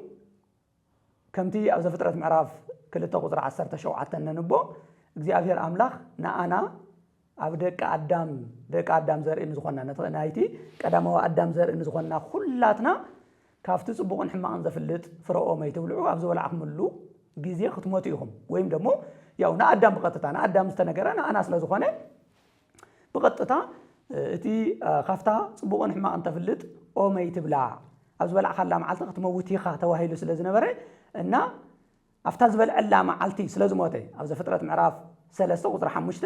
كمتي أبز فترة معرف كل تقطر 10 شوعة ننبو እግዚአብሔር አምላክ ናአና አብደቅ አዳም ዘር እንዝኾና ነናይቲ ቀዳማው አዳም ዘር እንዝኾና ሁላትና ካፍቲ ጽቡቕን ሕማቕን ዘፍልጥ ፍረኦም ኣይትብልዑ ኣብ ዝበልዓኹምሉ ግዜ ክትሞቱ ኢኹም ወይም ደሞ ያው ንኣዳም ብቐጥታ ንኣዳም ዝተነገረ ንኣና ስለ ዝኾነ ብቐጥታ እቲ ካፍታ ጽቡቕን ሕማቕን ተፍልጥ ኦም ኣይትብልዓ ኣብ ዝበልዓኻላ መዓልቲ ክትመውት ኢኻ ተባሂሉ ስለ ዝነበረ እና ኣፍታ ዝበልዐላ መዓልቲ ስለ ዝሞተ ኣብ ዘፍጥረት ምዕራፍ 3 ቁጥሪ 5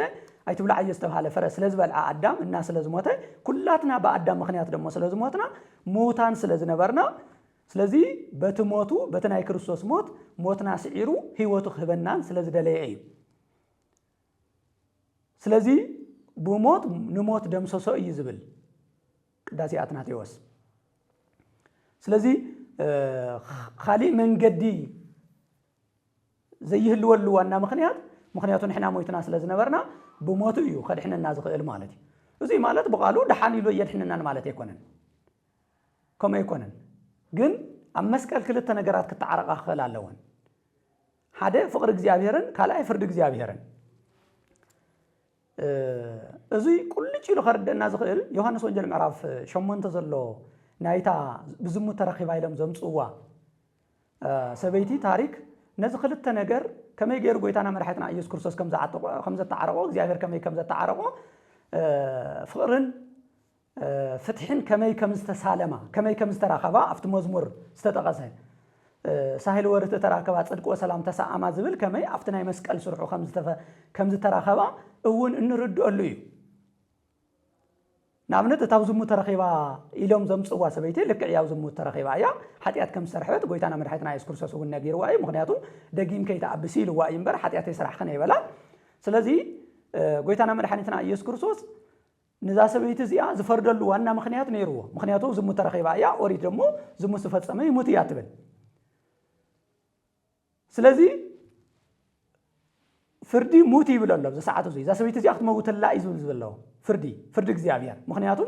ኣይትብልዓ ዝተባሃለ ፈረ ስለ ዝበልዓ ኣዳም እና ስለ ዝሞተ ኩላትና በኣዳም ምኽንያት ደሞ ስለ ዝሞትና ሞታን ስለ ዝነበርና ስለዚ በቲ ሞቱ በቲ ናይ ክርስቶስ ሞት ሞትና ስዒሩ ህይወቱ ክህበናን ስለ ዝደለየ እዩ ስለዚ ብሞት ንሞት ደምሰሶ እዩ ዝብል ቅዳሴ ኣትናቴዎስ ስለዚ ካሊእ መንገዲ ዘይህልወሉ ዋና ምክንያቱ ንሕና ሞይትና ስለ ዝነበርና ብሞቱ እዩ ከድሕነና ዝኽእል ማለት እዩ እዚ ማለት በቃሉ ደሓን ኢሉ የድሕነናን ማለት ኣይኮነን ከምኡ ኣይኮነን ግን ኣብ መስቀል ክልተ ነገራት ክትዓረቃ ክኽእል ኣለወን ሓደ ፍቅሪ እግዚኣብሔርን ካልኣይ ፍርዲ እግዚኣብሔርን እዚ ቁልጭ ኢሉ ከርደና ዝኽእል ዮሃንስ ወንጌል ምዕራፍ 8 ዘሎ ናይታ ብዝሙት ተረኺባ ኢሎም ዘምፅዋ ሰበይቲ ታሪክ ነዚ ክልተ ነገር ከመይ ገይሩ ጎይታና መድሓኒትና ኢየሱስ ክርስቶስ ከም ዘተዓረቆ እግዚኣብሔር ከመይ ከም ዘተዓረቆ ፍቅርን ፍትሕን ከመይ ከም ዝተሳለማ ከመይ ከም ዝተራኸባ ኣብቲ መዝሙር ዝተጠቐሰ ሳሂል ወርት ተራከባ ጽድቅ ወሰላም ተሰአማ ዝብል ከመይ ኣብቲ ናይ መስቀል ስርሑ ከም ዝተራኸባ እውን እንርድአሉ እዩ ንኣብነት እታ ዝሙት ተረኺባ ኢሎም ዘምፅዋ ሰበይቲ ልክዕ ያው ዝሙት ተረኺባ እያ ሓጢኣት ከም ዝሰርሐት ጎይታና መድሓኒትና ኢየሱስ ክርስቶስ እውን ነጊርዋ እዩ ምክንያቱ ደጊም ከይተኣብሲ ኢልዋ እዩ እምበር ሓጢኣት ይስራሕክን ኣይበላ ስለዚ ጎይታና መድሓኒትና ኢየሱስ ክርስቶስ ንዛ ሰበይቲ እዚኣ ዝፈርደሉ ዋና ምክንያት ነይርዎ ምክንያቱ ዝሙት ተረኺባ እያ ኦሪት ደሞ ዝሙት ዝፈፀመ ይሙት እያ ትብል ስለዚ ፍርዲ ሙት ይብል ኣሎ ብዛሰዓት እዚ ዛ ሰበይቲ እዚኣ ክትመውተላ እዩ ዝብል ዘለዎ ፍርዲ እግዚኣብሔር ምክንያቱ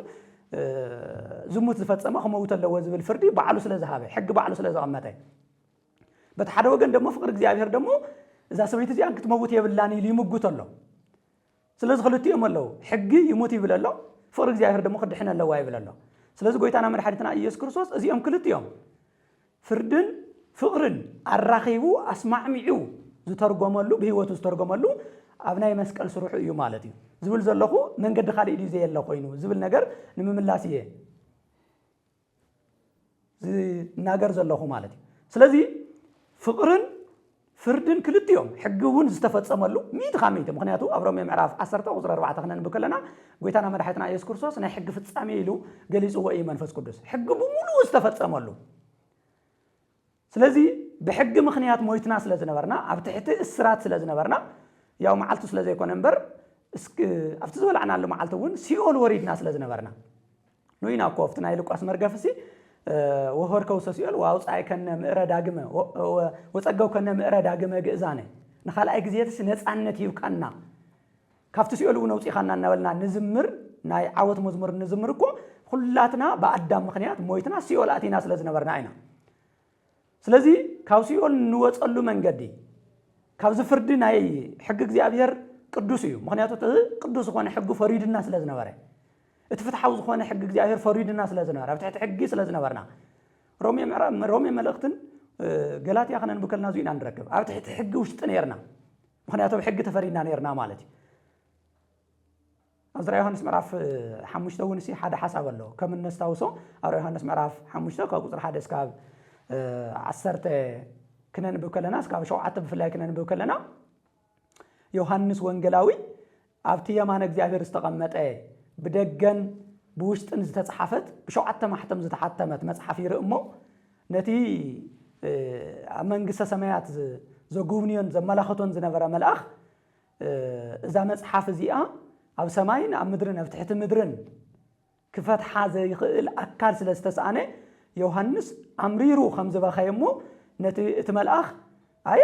ዝሙት ዝፈፀመ ክመውት ኣለዎ ዝብል ፍርዲ በዓሉ ስለ ዝሃበ ሕጊ በዓሉ ስለ ዘቐመጠ በቲ ሓደ ወገን ደሞ ፍቅሪ እግዚኣብሔር ደሞ እዛ ሰበይቲ እዚኣ ክትመውት የብላን ኢሉ ይምጉት ኣሎ ስለዚ ክልቲኦም ኣለዉ ሕጊ ይሙት ይብል ኣሎ ፍቅሪ እግዚኣብሔር ደሞ ክድሕን ኣለዋ ይብል ኣሎ ስለዚ ጎይታና መድሓኒትና ኢየሱስ ክርስቶስ እዚኦም ክልቲኦም ፍርድን ፍቅርን ኣራኺቡ ኣስማዕሚዑ ዝተርጎመሉ ብህይወቱ ዝተርጎመሉ ኣብ ናይ መስቀል ስሩሑ እዩ ማለት እዩ ዝብል ዘለኹ መንገዲ ካልእ ድዩ ዘየለ ኮይኑ ዝብል ነገር ንምምላስ እየ ዝናገር ዘለኹ ማለት እዩ ስለዚ ፍቅርን ፍርድን ክልቲኦም ሕጊ እውን ዝተፈፀመሉ ሚት ካሚት ምክንያቱ ኣብ ሮሜ ምዕራፍ 10 ቁጥሪ 4 ክነንብብ ከለና ጎይታና መድሓኒትና ኢየሱስ ክርስቶስ ናይ ሕጊ ፍጻሜ ኢሉ ገሊፅዎ እዩ መንፈስ ቅዱስ ሕጊ ብሙሉእ ዝተፈፀመሉ ስለዚ ብሕጊ ምክንያት ሞይትና ስለ ዝነበርና ኣብ ትሕቲ እስራት ስለ ዝነበርና ያው መዓልቱ ስለ ዘይኮነ እምበር ኣብቲ ዝበልዕናሉ መዓልቲ እውን ሲኦል ወሪድና ስለ ዝነበርና ኖይና እኮ ኣብቲ ናይ ሉቃስ መርገፍሲ ወሆር ከውሰ ሲኦል ዋውፃይ ከነ ምእረ ዳግመ ወፀገው ከነ ምእረ ዳግመ ግእዛነ ንኻልኣይ ግዜትስ ነፃነት ይብቃና ካብቲ ሲኦል እውን ኣውፂኻና እናበልና ንዝምር ናይ ዓወት መዝሙር ንዝምር እኮ ኩላትና ብኣዳም ምክንያት ሞይትና ሲኦል ኣቲና ስለ ዝነበርና ኢና ስለዚ ካብ ሲኦል ንወፀሉ መንገዲ ካብዚ ፍርዲ ናይ ሕጊ እግዚኣብሔር ቅዱስ እዩ ምክንያቱ ቅዱስ ዝኾነ ሕጊ ፈሪድና ስለ ዝነበረ እቲ ፍትሓዊ ዝኾነ ሕጊ እግዚኣብሔር ፈሪድና ስለ ዝነበረ ኣብ ትሕቲ ሕጊ ስለ ዝነበርና ሮሜ መልእኽትን ገላትያ ክነንብብ ከለና እዚኡ ኢና ንረክብ ኣብ ትሕቲ ሕጊ ውሽጢ ነርና ምክንያቱ ብሕጊ ተፈሪድና ነርና ማለት እዩ ኣብ ዮሃንስ ምዕራፍ 5 እውን ሓደ ሓሳብ ኣሎ ከም እነስታውሶ ኣብ ዮሃንስ ምዕራፍ 5 ካብ ቁጥሪ 1 እስካብ 10 ክነንብብ ከለና እስካብ 7 ብፍላይ ክነንብብ ከለና ዮሃንስ ወንጌላዊ ኣብቲ የማነ እግዚአብሔር ዝተቐመጠ ብደገን ብውሽጥን ዝተጻሕፈት ብሸውዓተ ማሕተም ዝተሓተመት መጽሓፍ ይርእሞ ነቲ ኣብ መንግስተ ሰማያት ዘጉብንዮን ዘመላኽቶን ዝነበረ መልአኽ እዛ መጽሓፍ እዚኣ ኣብ ሰማይን ኣብ ምድርን ኣብ ትሕቲ ምድርን ክፈትሓ ዘይኽእል ኣካል ስለ ዝተሰኣነ ዮሃንስ ኣምሪሩ ከም ዝበኸየሞ ነቲ እቲ መልአኽ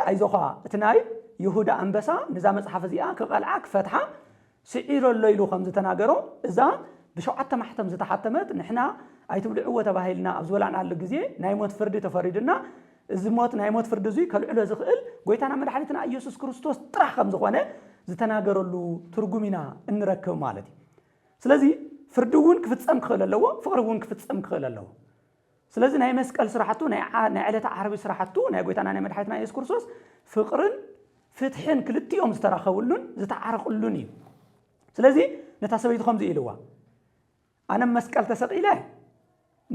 ኣይዞኻ እቲ ናይ ይሁዳ ኣንበሳ ነዛ መጽሓፍ እዚኣ ክቐልዓ ክፈትሓ ስዒሮ ኣሎ ኢሉ ከም ዝተናገሮ እዛ ብሸውዓተ ማሕተም ዝተሓተመት ንሕና ኣይትብልዕዎ ተባሂልና ኣብ ዝበላዕናሉ ግዜ ናይ ሞት ፍርዲ ተፈሪድና እዚ ሞት ናይ ሞት ፍርዲ እዚ ከልዕሎ ዝኽእል ጎይታና መድሓኒትና ኢየሱስ ክርስቶስ ጥራሕ ከም ዝኾነ ዝተናገረሉ ትርጉም ኢና እንረክብ ማለት እዩ ስለዚ ፍርዲ እውን ክፍፀም ክኽእል ኣለዎ ፍቅሪ እውን ክፍፀም ክኽእል ኣለዎ ስለዚህ ናይ መስቀል ስራሕቱ ናይ ዕለታ ዓርቢ ስራሕቱ ናይ ጎይታና ናይ መድሓኒትና ኢየሱስ ክርስቶስ ፍቅርን ፍትሕን ክልቲኦም ዝተራኸቡሉን ዝተዓረቁሉን እዩ ስለዚህ ነታ ሰበይቲ ከምዚ ኢልዋ ኣነ መስቀል ተሰቂለ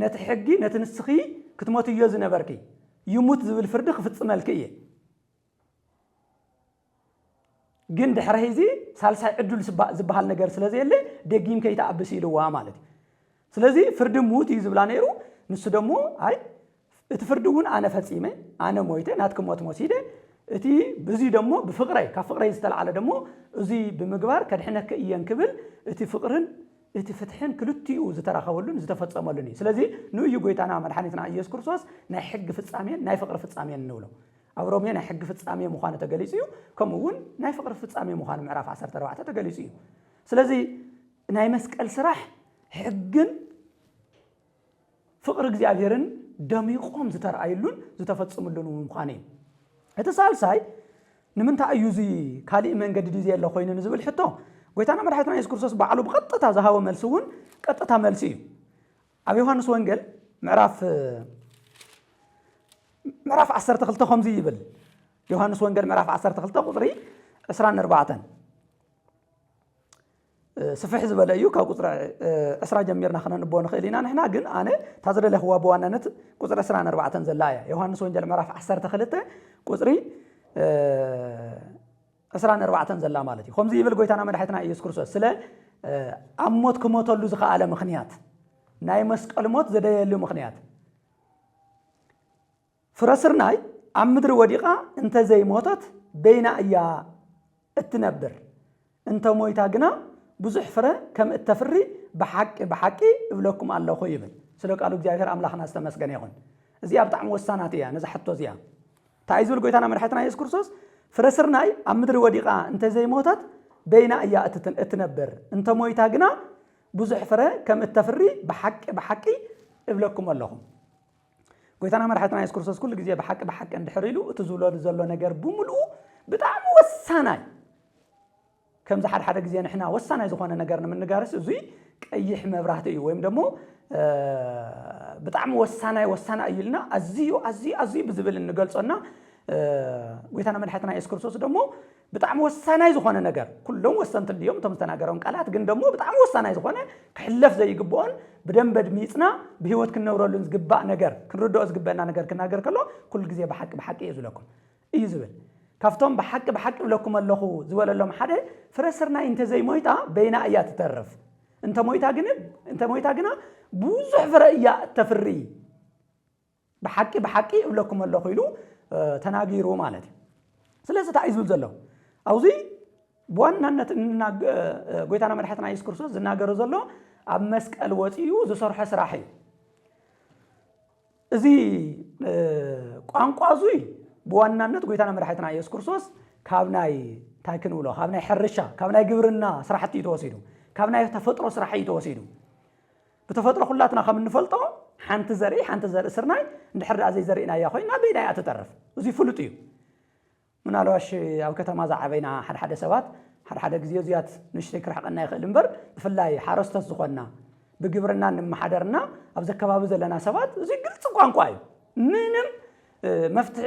ነቲ ሕጊ ነቲ ንስኺ ክትሞትዮ ዝነበርኪ ይሙት ዝብል ፍርዲ ክፍጽመልክ እየ ግን ድሕሪ ሂዚ ሳልሳይ ዕዱል ዝበሃል ነገር ስለዘየለ ደጊም ከይተኣብስ ኢልዋ ማለት ስለዚህ ፍርዲ ሙት እዩ ዝብላ ነይሩ ንሱ ደሞ አይ እቲ ፍርዲ እውን ኣነ ፈጺመ ኣነ ሞይተ ናትኩም ሞት ሞሲደ እቲ በዚ ደሞ ብፍቅረይ ካብ ፍቅረይ ዝተልዓለ ደሞ እዚ ብምግባር ከድሕነከ እየን ክብል እቲ ፍቅርን እቲ ፍትሕን ክልቲኡ ዝተራኸበሉን ዝተፈጸመሉን እዩ ስለዚህ ንዩ ጎይታና መድሓኒትና ኢየሱስ ክርስቶስ ናይ ሕጊ ፍጻሜን ናይ ፍቅሪ ፍጻሜን ንብሎ ኣብ ሮሜ ናይ ሕጊ ፍጻሜ ምዃኑ ተገሊጹ እዩ ከምኡውን ናይ ፍቅሪ ፍጻሜ ምዃኑ ምዕራፍ 14 ተገሊጹ እዩ ስለዚህ ናይ መስቀል ስራሕ ሕግን ፍቅሪ እግዚአብሔርን ደሚቆም ዝተራእዩሉን ዝተፈጽሙሉን ምዃኑ እዩ እቲ ሳልሳይ ንምንታይ እዩ እዚ ካልእ መንገዲ ድዚ ያለ ኮይኑ ንዝብል ሕቶ ጎይታና መድሓኒትና ኢየሱስ ክርስቶስ ባዕሉ ብቀጥታ ዝሃቦ መልሲ እውን ቀጥታ መልሲ እዩ ኣብ ዮሐንስ ወንጌል ምዕራፍ 12 ከምዚ ይብል ዮሐንስ ወንጌል ምዕራፍ 12 ቁጥሪ 24 ስፍሕ ዝበለ እዩ ካብ ቁጥሪ 20 ጀሚርና ክነንብቦ ንኽእል ኢና ንሕና ግን ኣነ ታዝደለኽዋ በዋናነት ቁጥሪ 24 ዘላ እያ ዮሐንስ ወንጌል ምዕራፍ 12 ቁጥሪ 24 ዘላ ማለት እዩ ከምዚ ይብል ጎይታና መድሓኒትና ኢየሱስ ክርስቶስ ስለ ኣብ ሞት ክሞተሉ ዝኸኣለ ምኽንያት ናይ መስቀል ሞት ዘደየሉ ምኽንያት ፍረስርናይ ኣብ ምድሪ ወዲቓ እንተ ዘይሞተት በይና እያ እትነብር እንተ ሞይታ ግና ብዙሕ ፍረ ከም እተፍሪ ብሓቂ እብለኩም ኣለኹ ይብል ስለ ቃሉ እግዚአብሔር ኣምላኽና ዝተመስገነ ይኹን እዚኣ ብጣዕሚ ወሳናት እያ ነዛ ሕቶ እዚኣ እንታይ ዝብል ጎይታና መድሓኒትና ኢየሱስ ክርስቶስ ፍረስርናይ ኣብ ምድሪ ወዲቓ እንተ ዘይሞተት በይና እያ እትነብር እንተ ሞይታ ግና ብዙሕ ፍረ ከም እተፍሪ ብሓቂ እብለኩም ኣለኹ ጎይታና መድሓኒትና ኢየሱስ ክርስቶስ ኩሉ ግዜ ብሓቂ እንድሕር ኢሉ እቲ ዝብሎ ዘሎ ነገር ብምሉኡ ብጣዕሚ ወሳናይ ከምዚ ሓደ ግዜ ንሕና ወሳናይ ዝኾነ ነገር ንምንጋርስ እዙይ ቀይሕ መብራህቲ እዩ ወይም ደሞ ብጣዕሚ ወሳናይ እዩ ኢልና ኣዝዩ ብዝብል እንገልጾና ጎይታና መድሓኒትና ኢየሱስ ክርስቶስ ደሞ ብጣዕሚ ወሳናይ ዝኾነ ነገር ኩሎም ወሰንቲ ድዮም እቶም ዝተናገሮም ቃላት ግን ደሞ ብጣዕሚ ወሳናይ ዝኾነ ክሕለፍ ዘይግብኦን ብደንብ ድሚጽና ብህይወት ክንነብረሉን ዝግባእ ነገር ክንርድኦ ዝግበአና ነገር ክናገር ከሎ ኩሉ ግዜ ብሓቂ እዩ ዝብለኩም እዩ ዝብል ካብቶም ብሓቂ ብለኩም ኣለኹ ዝበለሎም ሓደ ፍረስርናይ እንተ ዘይሞይታ በይና እያ ትተርፍ እንተ ሞይታ ግና ብዙሕ ፍረ እያ እተፍሪ ብሓቂ እብለኩም ኣለኹ ኢሉ ተናጊሩ ማለት እዩ ስለዚ እንታይ እዩ ዝብል ዘሎ ኣብዚ ብዋናነት ጎይታና መድሓኒትና ኢየሱስ ክርስቶስ ዝናገሮ ዘሎ ኣብ መስቀል ወፂኡ ዝሰርሖ ስራሕ እዩ እዚ ቋንቋ እዙይ بوانانت قويتانا مرحتنا يسوع كريستوس كابناي تاكن ولا كابناي حرشة كابناي جبرنا صراحتي توسيدو كابناي تفطر صراحتي توسيدو بتفطر خلاتنا خم نفلطو حنت زري سرناي نحر عزي زرينا يا خوي نبينا يتطرف وزي فلوتيو من قالواش او كتما زعبينا حد سبات حد غزيو زيات نشتكر حقنا يخل انبر بفلاي حرستس زخنا بجبرنا نمحدرنا ابز كباب زلنا سبات زي قلت قانقاي منم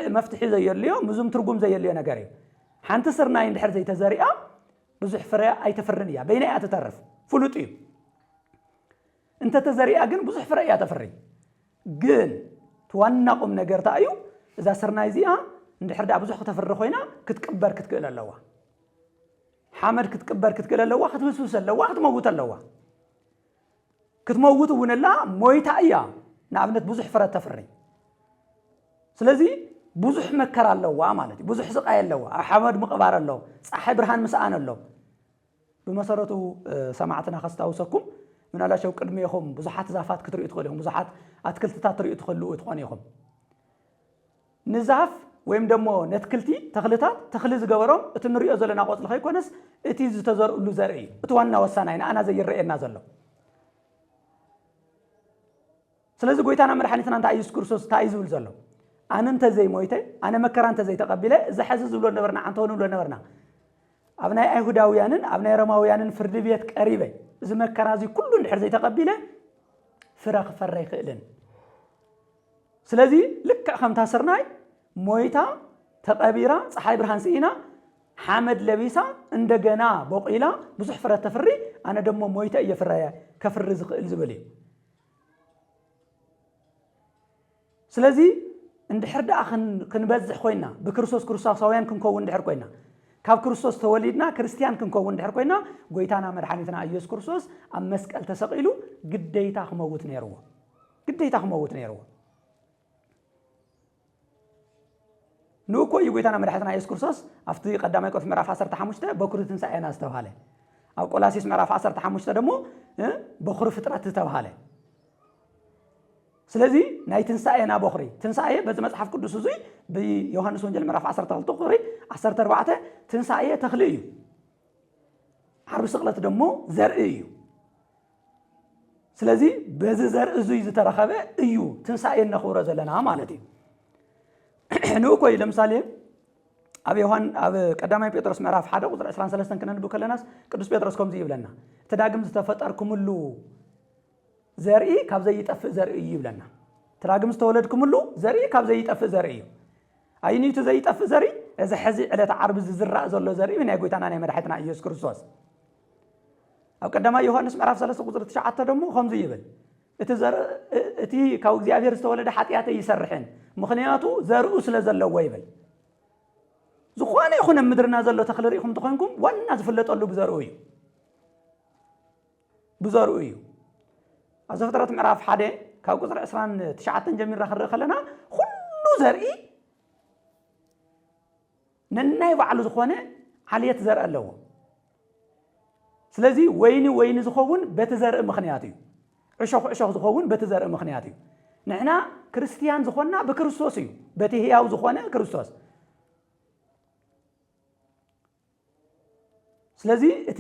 مفتح زي اليوم مزوم ترجم زي اليوم نجاري حنت سرناي نحر زي تزريعه بزح فرع اي تفرنيا بينا يتطرف فلوتيو انت تزريعه جن بزح فرع يتفري جن توانقم نجار تايو اذا سرناي زيها ندحر دا بزح تفر خوينا كتكبر كتقل اللوا حامد كتكبر كتقل اللوا كتبسوس اللوا كتموت اللوا كتموت ونلا مويتا ايا نعبنت بزح فرع تفري سلازي بزح مكر اللوا مالتي بزح سقاي اللوا حمد مقبار اللوا صاحب برهان مسان اللوا بمسارته سمعتنا خاصتاوسكم من على شو قدميهم بزحات زافات كتريو تخليهم بزحات اتكلتتا تريو تخلو تخونيهم نزاف ويم دمو نتكلتي تخلتات تخلي زغبرهم اتنريو زلنا قوت لخي كونس اتي زتزرؤلو زرعي اتوانا وساناين انا زي الرئينا زلو سلازي قويتانا مرحانيتنا انت ايسوس كريستوس تايزول زلو انا انت زي مويته انا مكران انت زي تقبله اذا حزز بلو نبرنا انتونو بلو نبرنا ابناء ايهوداويانن ابناء روماويانن فرد بيت قريبه اذا مكرازي كله ندحر زي تقبله فراخ فري خيلن ስለዚህ ልክ ከም ታሰርናይ ሞይታ ተቀቢራ ፀሓይ ብርሃን ሲኢና ሓመድ ለቢሳ እንደገና በቂላ ብዙሕ ፍረ ተፍሪ ኣነ ደሞ ሞይታ እየፍራያ ከፍሪ ዝኽእል ዝብል እዩ ስለዚ እንድሕር ደኣ ክንበዝሕ ኮይና ብክርስቶስ ክርስቶሳውያን ክንከውን እንድሕር ኮይና ካብ ክርስቶስ ተወሊድና ክርስቲያን ክንከውን እንድሕር ኮይና ጎይታና መድሓኒትና ኢየሱስ ክርስቶስ ኣብ መስቀል ተሰቂሉ ግዴታ ክመውት ነይርዎ ንእኮ እዩ ጎይታና መድሓኒትና ኢየሱስ ክርስቶስ ኣብቲ ቀዳማይ ቆሮንቶስ ምዕራፍ 15 በኩሪ ትንሣኤና ዝተባሃለ ኣብ ቆላስይስ ምዕራፍ 15 ደሞ በኩሪ ፍጥረት ዝተባሃለ ስለዚ ናይ ትንሣኤና በኩሪ ትንሣኤ በዚ መጽሓፍ ቅዱስ እዙይ ብዮሐንስ ወንጌል ምዕራፍ 12 ቁጥሪ 14 ትንሣኤ ተኽሊ እዩ ዓርቢ ስቕለት ደሞ ዘርኢ እዩ ስለዚ በዚ ዘርኢ እዙይ ዝተረኸበ እዩ ትንሣኤ ነኽብሮ ዘለና ማለት እዩ ንእኮይ ለምሳሌ ኣብ ቀዳማይ ጴጥሮስ ምዕራፍ 1 ቁጥሪ 23 ክነንብብ ከለናስ ቅዱስ ጴጥሮስ ከምዚ ይብለና ተዳግም ዝተፈጠርኩምሉ ዘርኢ ካብ ዘይጠፍእ ዘርኢ እዩ ይብለና ተዳግም ዝተወለድኩምሉ ዘርኢ ካብ ዘይጠፍእ ዘርኢ እዩ ኣይኒቱ ዘይጠፍእ ዘርኢ እዚ ሕዚ ዕለት ዓርቢ ዝዝራእ ዘሎ ዘርኢ ናይ ጎይታና ናይ መድሓኒትና ኢየሱስ ክርስቶስ ኣብ ቀዳማይ ዮሐንስ ምዕራፍ 3 ቁጥሪ 9 ደሞ ከምዚ ይብል እቲ ካብ እግዚአብሔር ዝተወለደ ኃጢአት ይሰርሕን ምክንያቱ ዘርኡ ስለ ዘለዎ ይብል ዝኾነ ይኹን ምድርና ዘሎ ተኽሊ ሪኢኹም ተኾንኩም ዋና ዝፍለጠሉ ብዘርኡ እዩ ኣብ ዘፍጥረት ምዕራፍ 1 ካብ ቁጥሪ 29 ጀሚርና ክንርኢ ከለና ኩሉ ዘርኢ ነናይ ባዕሉ ዝኾነ ዓልየት ዘርኢ ኣለዎ ስለዚ ወይኒ ዝኸውን በቲ ዘርኢ ምክንያት እዩ ዕሾኽ ዝኸውን በቲ ዘርኢ ምክንያት እዩ ንሕና ክርስቲያን ዝኾንና ብክርስቶስ እዩ በቲ ህያው ዝኾነ ክርስቶስ ስለዚ እቲ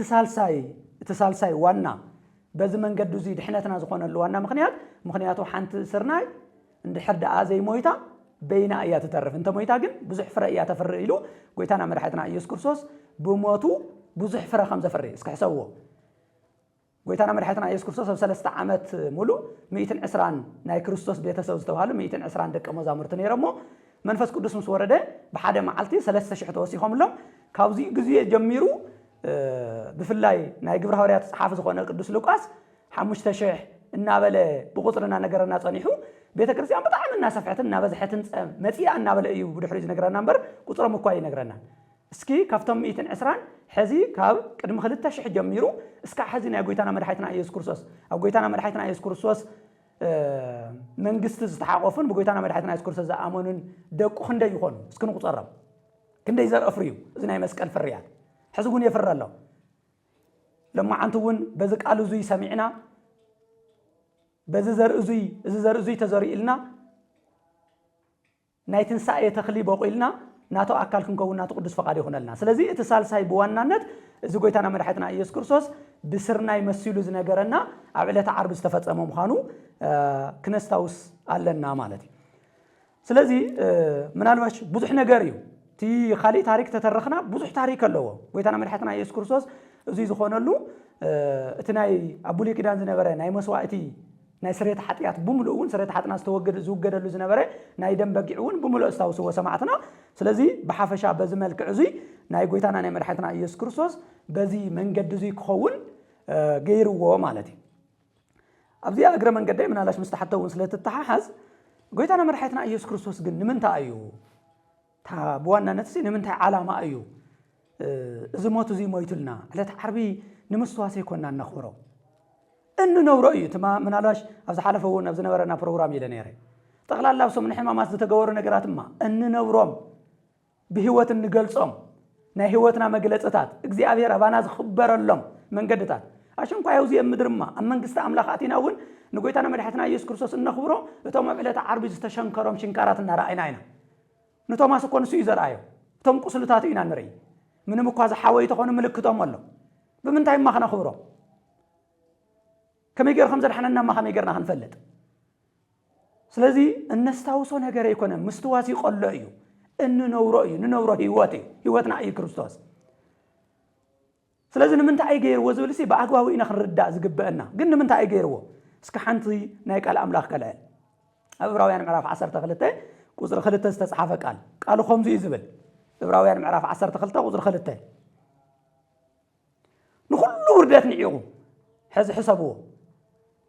ሳልሳይ ዋና በዚ መንገዲ እዚ ድሕነትና ዝኾነሉ ዋና ምክንያቱ ሓንቲ ስርናይ እንድሕር ደኣ ዘይሞይታ በይና እያ ትተርፍ እንተ ሞይታ ግን ብዙሕ ፍረ እያ ተፍሪ ኢሉ ጎይታና መድሓኒትና ኢየሱስ ክርስቶስ ብሞቱ ብዙሕ ፍረ ከም ዘፍሪ እስኪ ሕሰብዎ ጎይታና መድሓኒትና ኢየሱስ ክርስቶስ ኣብ 3 ዓመት ሙሉ 120 ናይ ክርስቶስ ቤተሰብ ዝተባሃሉ 120 ደቀ መዛሙርት ነይሮሞ መንፈስ ቅዱስ ምስ ወረደ ብሓደ መዓልቲ 3000 ተወሲኾምሎም ካብዚ ግዜ ጀሚሩ ብፍላይ ናይ ግብረ ሐዋርያት ጸሓፊ ዝኾነ ቅዱስ ሉቃስ 5000 እናበለ ብቁጥርና ነገርና ጸኒሑ ቤተ ክርስቲያን በጣም እናሰፍሐትን እናበዝሐትን መጽያ እናበለ እዩ ብድሕሪ ዝነገረና እምበር ቁጥሮም እኳ ይነግረና እስኪ ካብቶም 120 ሕዚ ካብ ቅድሚ 2000 ጀሚሩ እስካ ሕዚ ናይ ጎይታና መድሓኒትና ኢየሱስ ክርስቶስ ኣብ ጎይታና መድሓኒትና ኢየሱስ ክርስቶስ መንግስቲ ዝተሓቆፉን ብጎይታና መድሓኒትና ኢየሱስ ክርስቶስ ዝኣመኑን ደቁ ክንደይ ይኾኑ እስኪ ንቁፀሮም ክንደይ ዘርአፍሩ እዩ እዚ ናይ መስቀል ፍርያት ሕዚ እውን የፍር ኣሎ ለማዓንቲ እውን በዚ ቃል እዙይ ሰሚዕና በዚ ዘርኢ እዙይ ተዘሪኢልና ናይ ትንሣኤ ተኽሊ በቂልና ናቶ ኣካል ክንከውን ናቶ ቅዱስ ፈቃድ ይኹነልና ስለዚ እቲ ሳልሳይ ብዋናነት እዚ ጎይታና መድሓኒትና ኢየሱስ ክርስቶስ ብስርናይ መሲሉ ዝነገረና ኣብ ዕለተ ዓርቢ ዝተፈጸመ ምዃኑ ክነስታውስ ኣለና ማለት እዩ ስለዚ ምናልባሽ ብዙሕ ነገር እዩ እቲ ካሊእ ታሪክ ተተረኽና ብዙሕ ታሪክ ኣለዎ ጎይታና መድሓኒትና ኢየሱስ ክርስቶስ እዚ ዝኾነሉ እቲ ናይ ኣቡሊ ኪዳን ዝነበረ ናይ መስዋዕቲ ናይ ስርየት ኃጢአት ብምሉእ እውን ስርየት ኃጢአትና ዝውገደሉ ዝነበረ ናይ ደም በጊዕ እውን ብምሉእ ስታውስዎ ሰማዕትና ስለዚ ብሓፈሻ በዚ መልክዕ እዚ ናይ ጎይታና ናይ መድሓኒትና ኢየሱስ ክርስቶስ በዚ መንገዲ እዚ ክኸውን ገይርዎ ማለት እዩ ኣብዚ እግረ መንገዲ ምናልባሽ ምስተሓተውን ስለትተሓሓዝ ጎይታና መድሓኒትና ኢየሱስ ክርስቶስ ግን ንምንታይ እዩ ብዋናነት ንምንታይ ዓላማ እዩ እዚ ሞት እዚ ሞይቱልና ዕለት ዓርቢ ንምስትዋስ ይኮንና ነኽብሮ እንነብሮ እዩ ትማ ምናልባሽ ኣብ ዝሓለፈ እውን ኣብ ዝነበረና ፕሮግራም ኢለ ነይረ ጠቕላላ ኣብ ሰሙን ሕማማት ዝተገበሩ ነገራትማ እንነብሮም ብህይወት እንገልጾም ናይ ህይወትና መግለጽታት እግዚአብሔር ኣባና ዝኽበረሎም መንገድታት ኣሸንኳ ያውዚ ምድርማ ኣብ መንግስቲ ኣምላኽ ኣቲና እውን ንጎይታና መድሓኒትና ኢየሱስ ክርስቶስ እነኽብሮ እቶም ኣብ ዕለት ዓርቢ ዝተሸንከሮም ሽንካራት እናረኣይና ኢና ንቶማስ እኮ ንሱ እዩ ዘርኣዮ እቶም ቁስልታት ኢና ንርኢ ምንም እኳ ዝሓወይ ተኾኑ ምልክቶም ኣሎ ብምንታይ ማ ክነኽብሮ ከመይ ጌርኩም ዘድሓነና ማ ከመይ ጌርና ክንፈልጥ ስለዚ እነስታውሶ ነገር ኣይኮነን ምስትዋስ ይቆሎ እዩ እንነብሮ እዩ ንነብሮ ህይወትና እዩ ክርስቶስ ስለዚ ንምንታይ ኣይገይርዎ ዝብልሲ ብኣግባቡ ኢና ክንርዳእ ዝግበአና ግን ንምንታይ ኣይገይርዎ እስኪ ሓንቲ ናይ ቃል ኣምላኽ ከልዕል ዕብራውያን ምዕራፍ 12 ቁጽሪ 2 ዝተጻሕፈ ቃሉ ከምዚ እዩ ዝብል ዕብራውያን ምዕራፍ 12 ቁጽሪ 2 ንኹሉ ውርደት ንዒቑ ሕዚ ሕሰብዎ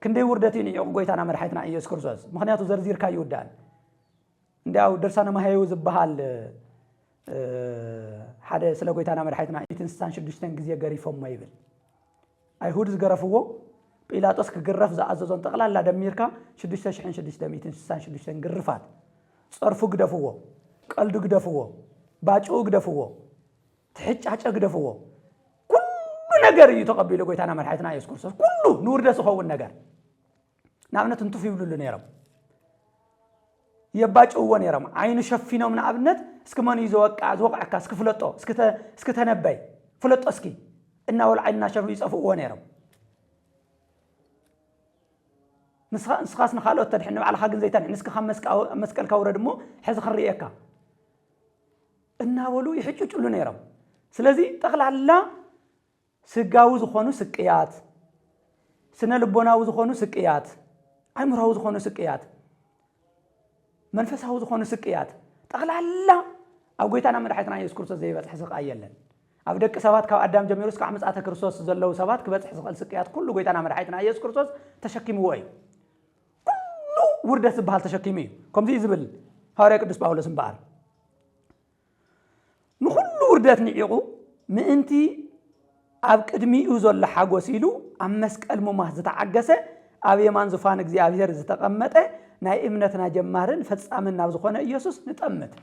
ክንደይ ውርደት ንዒቑ ጎይታና መድሓኒትና ኢየሱስ ክርስቶስ ምክንያቱ ዘርዚርካ ይውዳል እንዲያው ድርሳነ ማህየው ዝበሃል ሓደ ስለ ጎይታና መድሓኒትና 166 ግዜ ገሪፎም ይብል አይሁድ ዝገረፍዎ ጲላጦስ ክግረፍ ዝኣዘዞን ጠቕላላ ደሚርካ 6666 ግርፋት ጸርፉ ግደፍዎ ቀልዱ ግደፍዎ ባጭኡ ግደፍዎ ትሕጫጨ ግደፍዎ ኩሉ ነገር እዩ ተቀቢሉ ጎይታና መድሓኒትና ኢየሱስ ክርስቶስ ኩሉ ንውርደት ዝኸውን ነገር ንኣብነት እንትፍ ይብሉሉ ነይሮም የባጭውዎ ነይሮም ዓይኑ ሸፊኖም ንኣብነት እስኪ መን እዩ ዝወቅዓካ እስኪ ፍለጦ እስኪ ተነበይ ፍለጦ እስኪ እናበሉ ዓይንና ሸፊኖም ይፀፍእዎ ነይሮም ንስኻስ ንኻልኦት ተድሕን ንባዕልኻ ግን ዘይተድሕን እስኪ ካብ መስቀልካ ውረድ እሞ ሕዚ ክርኤካ እናበሉ ይሕጭጭሉ ነይሮም ስለዚ ጠቕላላ ስጋዊ ዝኾኑ ስቅያት ስነ ልቦናዊ ዝኾኑ ስቅያት ኣእምሮዊ ዝኾኑ ስቅያት መንፈሳዊ ዝኾኑ ስቅያት ጠቕላላ ኣብ ጎይታና መድሓኒትና ኢየሱስ ክርስቶስ ዘይበፅሕ ስቃይ የለን ኣብ ደቂ ሰባት ካብ ኣዳም ጀሚሩ እስካብ ምጽአተ ክርስቶስ ዘለው ሰባት ክበፅሕ ዝኽእል ስቅያት ኩሉ ጎይታና መድሓኒትና ኢየሱስ ክርስቶስ ተሸኪምዎ እዩ ኩሉ ውርደት ዝበሃል ተሸኪሙ እዩ ከምዚ ዝብል ሐዋርያ ቅዱስ ጳውሎስ እምበኣር ንኹሉ ውርደት ንዒቑ ምእንቲ ኣብ ቅድሚኡ ዘሎ ሓጎስ ኢሉ ኣብ መስቀል ሙማት ዝተዓገሰ ኣብ የማን ዙፋን እግዚአብሔር ዝተቐመጠ ናይ እምነትና ጀማርን ፈጻምን ናብ ዝኾነ ኢየሱስ ንጥምት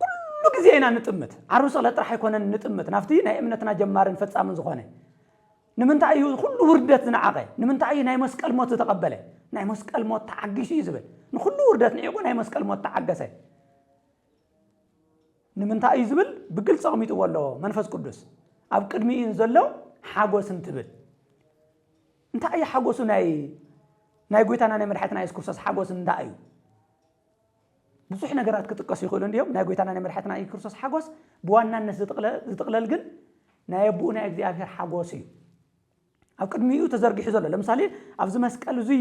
ኩሉ ግዜ ኢና ንጥምት ዓርቢ ስቕለት ጥራሕ ኣይኮነን ንጥምት ናብቲ ናይ እምነትና ጀማርን ፈጻምን ዝኾነ ንምንታይ እዩ ኩሉ ውርደት ዝነዓቐ ንምንታይ እዩ ናይ መስቀል ሞት ዝተቐበለ ናይ መስቀል ሞት ተዓጊሱ እዩ ዝብል ንኹሉ ውርደት ንዒቑ ናይ መስቀል ሞት ተዓገሰ ንምንታይ እዩ ዝብል ብግልጽ ኣቕሚጥዎ ኣሎ መንፈስ ቅዱስ ኣብ ቅድሚኡ ዘሎ ሓጎስ እንትብል እንታይ እዩ ሓጎሱ ናይ ጎይታና ናይ መድሓኒትና ኢየሱስ ክርስቶስ ሓጎስ እንታይ እዩ ብዙሕ ነገራት ክጥቀሱ ይኽእሉ እንዲዮም ናይ ጎይታና ናይ መድሓኒትና ኢየሱስ ክርስቶስ ሓጎስ ብዋናነት ዝጥቕለል ግን ናይ ኣቦኡ ናይ እግዚአብሔር ሓጎስ እዩ ኣብ ቅድሚኡ ተዘርጊሑ ዘሎ ለምሳሌ ኣብዚ መስቀል እዚ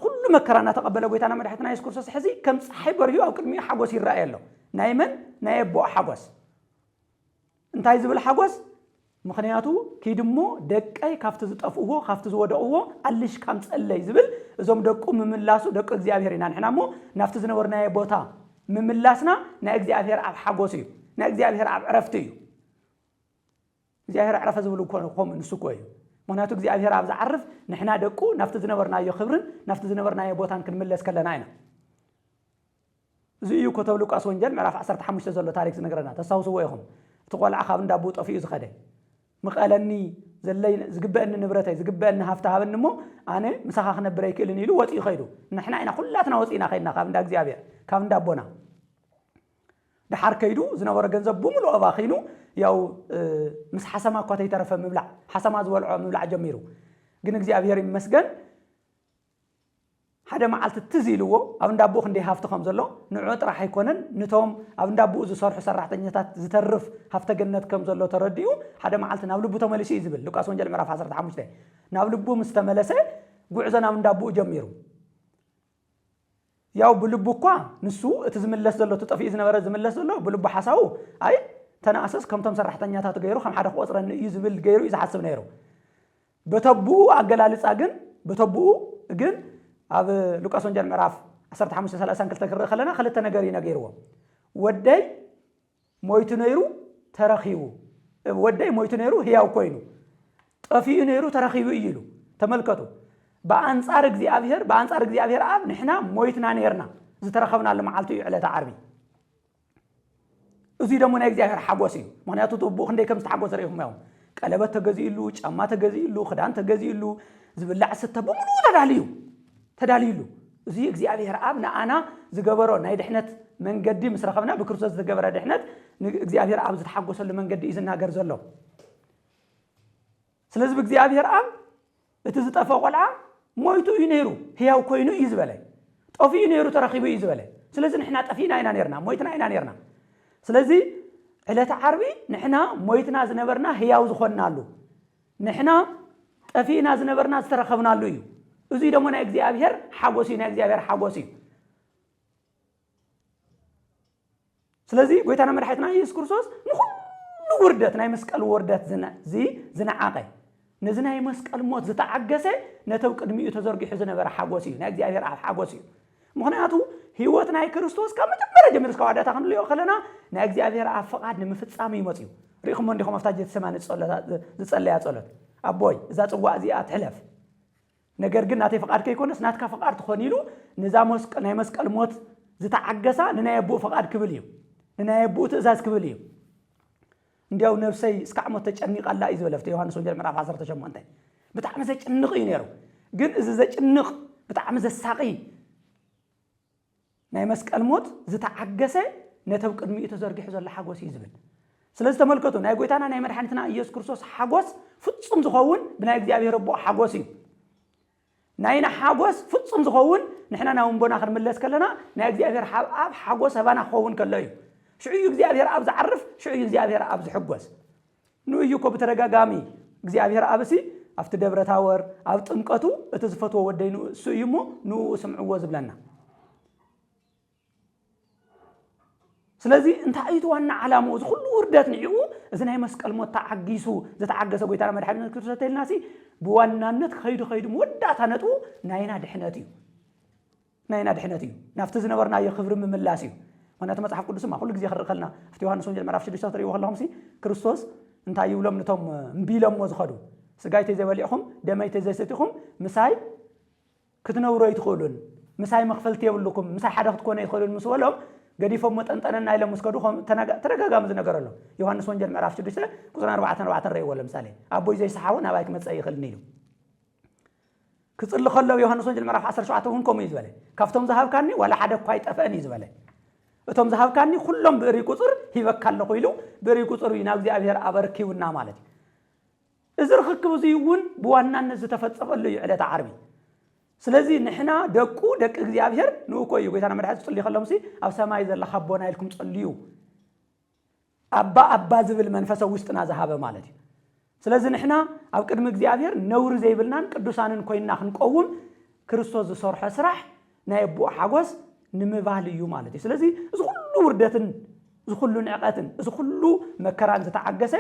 ኩሉ መከራ እናተቐበለ ጎይታና መድሓኒትና ኢየሱስ ክርስቶስ ሕዚ ከም ፀሓይ በርሂዩ ኣብ ቅድሚኡ ሓጎስ ይረኣይ ኣሎ ናይ መን ናይ ኣቦኡ ሓጎስ እንታይ ዝብል ሓጎስ ምክንያቱ ከይድሞ ደቀይ ካብቲ ዝጠፍእዎ ካብቲ ዝወደቕዎ ኣልሽ ከም ፀለይ ዝብል እዞም ደቁ ምምላሱ ደቂ እግዚአብሔር ኢና ንሕና እሞ ናብቲ ዝነበርናዮ ቦታ ምምላስና ናይ እግዚአብሔር ኣብ ሓጎስ እዩ ናይ እግዚአብሔር ኣብ ዕረፍቲ እዩ እግዚአብሔር ዕረፈ ዝብሉ ኮም ንሱ እኮ እዩ ምክንያቱ እግዚአብሔር ኣብ ዝዓርፍ ንሕና ደቁ ናብቲ ዝነበርናዮ ክብርን ናብቲ ዝነበርናዮ ቦታን ክንምለስ ከለና ኢና እዚ እዩ ከተብ ሉቃስ ወንጌል ምዕራፍ 15 ዘሎ ታሪክ ዝነገረና ተሳውስዎ ኢኹም እቲ ቆልዓ ካብ እንዳቦ ጠፊኡ ዝኸደ مقالني زلين زقبأن نبرتي زقبأن هفتها بنمو أنا مسخ نبري كل نيلو وطي خيرو نحنا إنا كلاتنا وطينا خيرنا كافن داك زيابير كافن دابونا ده حركيدو زناورا جنزب بوملو أباخينو ياو مس حسما قاتي ترف مبلع حسما زوال مبلع جميرو جنك زيابير مسجن هذا معلت تزيلوه أبن دابو خندي هفت خمسة لو نعود راح يكونن نتوم أبن دابو إذا صار حسر راح تنيتات زترف هفت جنات كم زلوا ترديو هذا معلت نابلبو تملسي يزبل لوكاس ونجل معرف حسر تحمش ده نابلبو مستملسه جوعزنا أبن دابو جميرو ياو بلبو قا نسو تزملس زلوا تطفي إذا نبرز زملس زلوا بلبو حساو أي تناسس كم تم صار راح تنيتات غيره خم حدا خواصر يزبل غيره إذا حسب نيرو بتبو عجلالس أجن بتبو أجن هذا لوكاس ونجل معرف عصرت حمش سلاسان كل تكرر خلنا خلت نجاري نجيروه ودي مويتنيرو ترخيو ودي مويتنيرو هي أو كوينو طفي نيرو ترخيو يجيلو تملكته بأنصار أبيهر بأنصار أبيهر أب نحنا مويتنا نيرنا إذا ترخبنا اللي معلتو على تعربي إذا دمونا أبيهر حبوسي ما نياتو تبو خندي كم تحبوس ريهم يوم قلبت تجزيلو أما تجزيلو خدان تجزيلو زبلع ستة بمنو تداليلو زي እግዚአብሔር አብ ንአና ዝገበሮ ናይ ድሕነት መንገዲ ምስ ረኸብና ብክርስቶስ ዝገበረ ድሕነት እግዚአብሔር አብ ዝተሓጎሰሉ መንገዲ እዩ ዝናገር ዘሎ ስለዚ እግዚአብሔር አብ እቲ ዝጠፈ ቆልዓ ሞይቱ እዩ ነይሩ ህያው ኮይኑ እዩ ዝበለ ጠፊኡ ነይሩ ተረኺቡ እዩ ዝበለ ስለዚ ንሕና ጠፊና ኢና ነርና ሞይትና ኢና ነርና ስለዚ ዕለተ ዓርቢ ንሕና ሞይትና ዝነበርና ህያው ዝኾንናሉ ንሕና ጠፊና ዝነበርና ዝተረኸብናሉ እዩ እዙይ ደሞ ናይ እግዚአብሔር ሓጎስ እዩ ናይ እግዚአብሔር ሓጎስ እዩ ስለዚ ጎይታና መድሓኒትና ኢየሱስ ክርስቶስ ንኹሉ ውርደት ናይ መስቀል ውርደት ዝነዓቀ ነዚ ናይ መስቀል ሞት ዝተዓገሰ ነተው ቅድሚኡ ተዘርጊሑ ዝነበረ ሓጎስ እዩ ናይ እግዚአብሔር ኣብ ሓጎስ እዩ ምክንያቱ ህይወት ናይ ክርስቶስ ካብ መጀመርያ ጀሚሩ እስካብ ዋዳታ ክንልዮ ከለና ናይ እግዚአብሔር ኣብ ፍቃድ ንምፍጻም ይመጽዩ ሪኢኹም እንዲኹም ኣፍታ ጀትሰማኒ ዝጸለያ ጸሎት ኣቦይ እዛ ጽዋዕ እዚኣ ትሕለፍ ነገር ግን ናተይ ፍቃድ ከይኮነስ ናትካ ፍቃድ ትኾን ኢሉ ነዛ ናይ መስቀል ሞት ዝተዓገሳ ንናይ ኣቦኡ ፍቃድ ክብል እዩ ንናይ ኣቦኡ ትእዛዝ ክብል እዩ እንዲያው ነፍሰይ እስካዕ ሞት ተጨኒቃላ እዩ ዝበለፍተ ዮሐንስ ወንጌል ምዕራፍ 18 ብጣዕሚ ዘጭንቕ እዩ ነይሩ ግን እዚ ዘጭንቕ ብጣዕሚ ዘሳቂ ናይ መስቀል ሞት ዝተዓገሰ ነተው ቅድሚኡ ተዘርጊሑ ዘሎ ሓጎስ እዩ ዝብል ስለዚህ ተመልከቱ ናይ ጎይታና ናይ መድሓኒትና ኢየሱስ ክርስቶስ ሓጎስ ፍጹም ዝኸውን ብናይ እግዚአብሔር ኣቦ ሓጎስ እዩ ናይና ሓጎስ ፍጹም ዝኸውን ንሕና ናብ ወንቦና ክንምለስ ከለና ናይ እግዚአብሔር ኣብ ሓጎስ ኣባና ክኸውን ከሎ እዩ ሽዑ እግዚአብሔር ኣብ ዝዓርፍ ሽዑ እግዚአብሔር ኣብ ዝሕጎስ ንእዩ እኮ ብተደጋጋሚ እግዚአብሔር ኣብሲ ኣብቲ ደብረ ታቦር ኣብ ጥምቀቱ እቲ ዝፈትዎ ወደይ ንእሱ እዩ እሞ ንኡ ስምዕዎ ዝብለና ስለዚ እንታይ እዩ ዋና ዓላማው እዚ ኩሉ ውርደት ንዕኡ እዚ ናይ መስቀል ሞት ተዓጊሱ ዝተዓገሰ ጎይታና መድሓኒትና ክርስቶስ ተልናሲ ብዋናነት ከይዱ ወዳታ ነጥቡ ናይና ድሕነት እዩ ናይና ድሕነት እዩ ናፍቲ ዝነበርናዮ ክብሪ ምምላስ እዩ ምክንያቱ መጽሓፍ ቅዱስማ ኩሉ ግዜ ክርኢ ከለና ኣብቲ ዮሐንስ ወንጌል ምዕራፍ 6 ትሪእዎ ከለኹም ክርስቶስ እንታይ ይብሎም ነቶም እምቢሎሞ ዝኸዱ ስጋይ ተዘይበሊዕኹም ደመይ ተዘይሰቲኹም ምሳይ ክትነብሩ ኣይትኽእሉን ምሳይ መኽፈልቲ የብልኩም ምሳይ ሓደ ክትኮኑ ኣይትኽእሉን ምስ በሎም ገዲፎም መጠንጠነና ኢሎም ምስ ከዱ ተደጋጋሚ ዝነገረሎ ዮሐንስ ወንጌል ምዕራፍ 6 ቁጥር 44 ርእይዎ ለምሳሌ ኣቦይ ዘይሰሓቦ ናባይ ክመጽእ ይኽእልኒ ኢሉ ክጽሊ ከሎ ዮሐንስ ወንጌል ምዕራፍ 17 እውን ከምኡ እዩ ዝበለ ካብቶም ዝሃብካኒ ዋላ ሓደ እኳ ኣይጠፍአን እዩ ዝበለ እቶም ዝሃብካኒ ኩሎም ብእሪ ቁጽር ሂበካ ኣለኹ ኢሉ ብእሪ ቁጽር እዩ ናብ እግዚአብሔር ኣበርኪውና ማለት እዩ እዚ ርክክብ እዚ እውን ብዋናነት ዝተፈጸመሉ እዩ ዕለተ ዓርቢ ስለዚ ንሕና ደቂ እግዚአብሔር ንእኮ እዩ ጎይታና መድሓኒት ጽልይ ከለምሲ ኣብ ሰማይ ዘላ ኣቦና ኢልኩም ጽልዩ ኣባ ዝብል መንፈስ ውስጥና ዝሃበ ማለት እዩ ስለዚ ንሕና ኣብ ቅድሚ እግዚአብሔር ነውሪ ዘይብልናን ቅዱሳንን ኮይና ክንቆውም ክርስቶስ ዝሰርሖ ስራሕ ናይ ኣቦ ሓጎስ ንምባል እዩ ማለት እዩ ስለዚ እዚ ኩሉ ውርደትን እዚ ኩሉ ንዕቀትን እዚ ኩሉ መከራን ዝተዓገሰ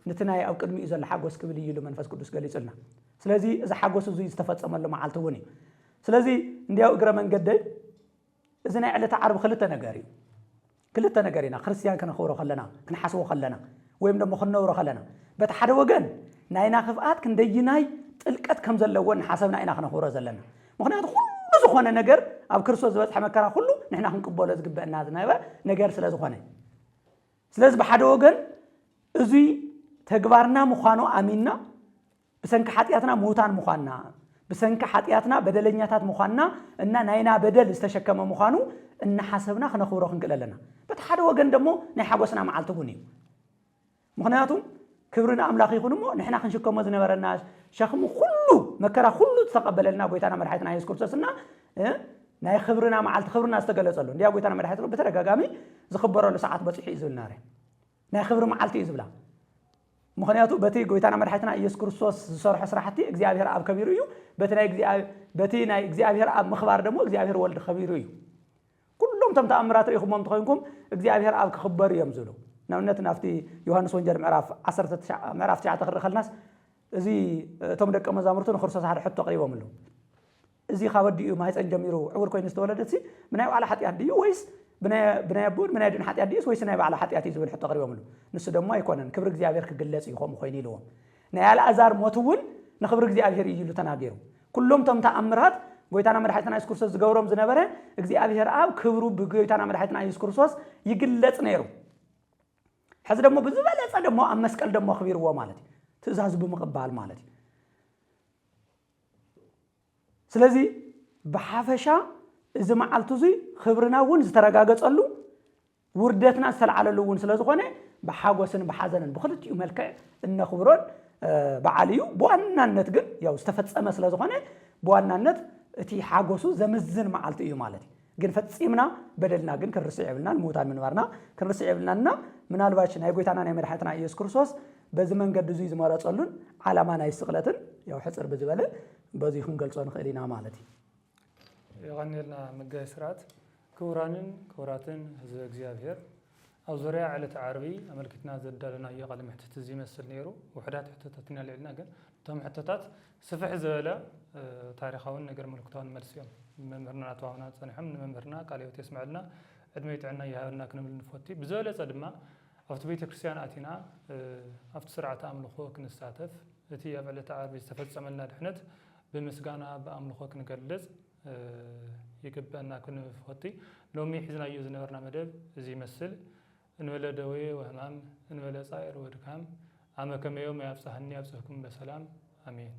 ነቲ ናይ ኣብ ቅድሚኡ ዘሎ ሓጎስ ክብል እዩ መንፈስ ቅዱስ ገሊጹልና ስለዚ እዚ ሓጎስ እዚ ዝተፈጸመሉ መዓልቲ እውን እዩ ስለዚ እንዲያው እግረ መንገዲ እዚ ናይ ዕለተ ዓርብ ክልተ ነገር ኢና ክርስቲያን ከነኽብሮ ከለና ክንሓስቦ ከለና ወይም ደሞ ክንነብሮ ከለና በቲ ሓደ ወገን ናይና ክፍኣት ክንደይናይ ጥልቀት ከም ዘለዎን ሓሰብና ኢና ክነኽብሮ ዘለና ምክንያቱ ኩሉ ዝኾነ ነገር ኣብ ክርስቶስ ዝበፅሐ መከራ ኩሉ ንሕና ክንቅበሎ ዝግበአና ዝነበረ ነገር ስለ ዝኾነ ስለዚ ብሓደ ወገን እዚ ተግባርና ምዃኑ ኣሚንና ብሰንኪ ሓጢኣትና ምውታን ምዃንና ብሰንኪ ሓጢኣትና በደለኛታት ምዃንና እና ናይና በደል ዝተሸከመ ምዃኑ እናሓሰብና ክነኽብሮ ክንክእል ኣለና በቲ ሓደ ወገን ደሞ ናይ ሓጎስና መዓልቲ እውን እዩ ምክንያቱ ክብርና ኣምላኽ ይኹን እሞ ንሕና ክንሽከሞ ዝነበረና ሸኽሚ ኩሉ መከራ ኩሉ ዝተቐበለልና ጎይታና መድሓኒትና ኢየሱስ ክርስቶስና ናይ ክብርና መዓልቲ ክብርና ዝተገለጸሉ እንዲያ ጎይታና መድሓኒትና በተደጋጋሚ ዝኽበረሉ ሰዓት በፂሑ እዩ ዝብልና ናይ ክብሪ መዓልቲ እዩ ዝብላ ምክንያቱ በቲ ጎይታና መድሓኒትና ኢየሱስ ክርስቶስ ዝሰርሖ ስራሕቲ እግዚአብሔር ኣብ ከቢሩ እዩ በቲ ናይ እግዚአብሔር ኣብ ምኽባር ደግሞ እግዚአብሔር ወልድ ከቢሩ እዩ ኩሎም ቶም ተኣምራት ርኢኹሞም ተኾይንኩም እግዚአብሔር ኣብ ክኽበር እዮም ዝብሉ ናብነት ናፍቲ ዮሐንስ ወንጌል ምዕራፍ 9 ክርኢ ከለናስ እዚ እቶም ደቀ መዛሙርቱ ንክርስቶስ ሓደ ሕቶ ቀሪቦም ኣለዉ እዚ ካብ ወዲኡ ማህፀን ጀሚሩ ዕውር ኮይኑ ዝተወለደት ብናይ ባዕሉ ሓጢኣት ድዩ ወይስ ብናይ ኣቦን ብናይ ድን ሓጢኣት ድዩስ ወይስ ናይ ባዕሉ ሓጢኣት እዩ ዝብል ሕቶ ቀሪቦም ኣለዉ ንሱ ደሞ ኣይኮነን ክብሪ እግዚአብሔር ክግለጽ እዩ ከምኡ ኮይኑ ኢልዎም ናይ ኣልዓዛር ሞት እውን ንክብሪ እግዚአብሔር እዩ ኢሉ ተናገሩ ኩሎም ቶም ተኣምራት ጎይታና መድሓኒትና ኢየሱስ ክርስቶስ ዝገብሮም ዝነበረ እግዚአብሔር ኣብ ክብሩ ብጎይታና መድሓኒትና ኢየሱስ ክርስቶስ ይግለጽ ነይሩ ሕዚ ደሞ ብዝበለጸ ደሞ ኣብ መስቀል ደሞ ኣኽቢርዎ ማለት እዩ ትእዛዙ ብምቕባል ማለት እዩ ስለዚ ብሓፈሻ እዚ መዓልቲ እዚ ክብርና እውን ዝተረጋገጸሉ ውርደትና ዝተለዓለሉ እውን ስለ ዝኾነ ብሓጎስን ብሓዘንን ብክልቲኡ መልክዕ እነኽብሮን በዓል እዩ ብዋናነት ግን ያው ዝተፈጸመ ስለ ዝኾነ ብዋናነት እቲ ሓጎሱ ዘምዝን መዓልቲ እዩ ማለት እዩ ግን ፈጺምና በደልና ግን ክንርስዕ የብልናን ምውታን ምንባርና ክንርስዕ የብልናና ምናልባሽ ናይ ጎይታና ናይ መድሓኒትና ኢየሱስ ክርስቶስ በዚ መንገዲ እዚ ዝመረፀሉን ዓላማ ናይ ስቕለትን ያው ሕፅር ብዝበለ በዚ ክንገልጾ ንኽእል ኢና ማለት እዩ ይቐኒልና መጋይ ስርዓት ክቡራትን ህዝበ እግዚአብሔር ኣብ ዙርያ ዕለት ዓርቢ ኣመልኪትና ዘዳለናዮ ቃል ምሕተት እዚ ይመስል ነይሩ ውሕዳት ሕቶታት ኢና ልዕልና ግን እቶም ሕቶታት ስፍሕ ዝበለ ታሪኻውን ነገር ምልክታውን መልሲ እዮም መምህርና ተዋህና ፀኒሖም ንመምህርና ቃል ህይወት የስምዐልና ዕድመ ጥዕና ይሃበና ክንብል ንፈቲ ብዝበለፀ ድማ ኣብቲ ቤተ ክርስቲያን ኣቲና ኣብቲ ስርዓተ ኣምልኾ ክንሳተፍ እቲ ኣብ ዕለት ዓርቢ ዝተፈፀመልና ድሕነት ብምስጋና ብኣምልኾ ክንገልጽ ይግበአና ክንፈቲ ሎሚ ሒዝናዮ ዝነበርና መደብ እዚ ይመስል እንበለ ደዌ ወህማም እንበለ ጻዕር ወድካም ኣመ ከመዮም ያብፅሐኒ ያብፅሕኩም በሰላም አሜን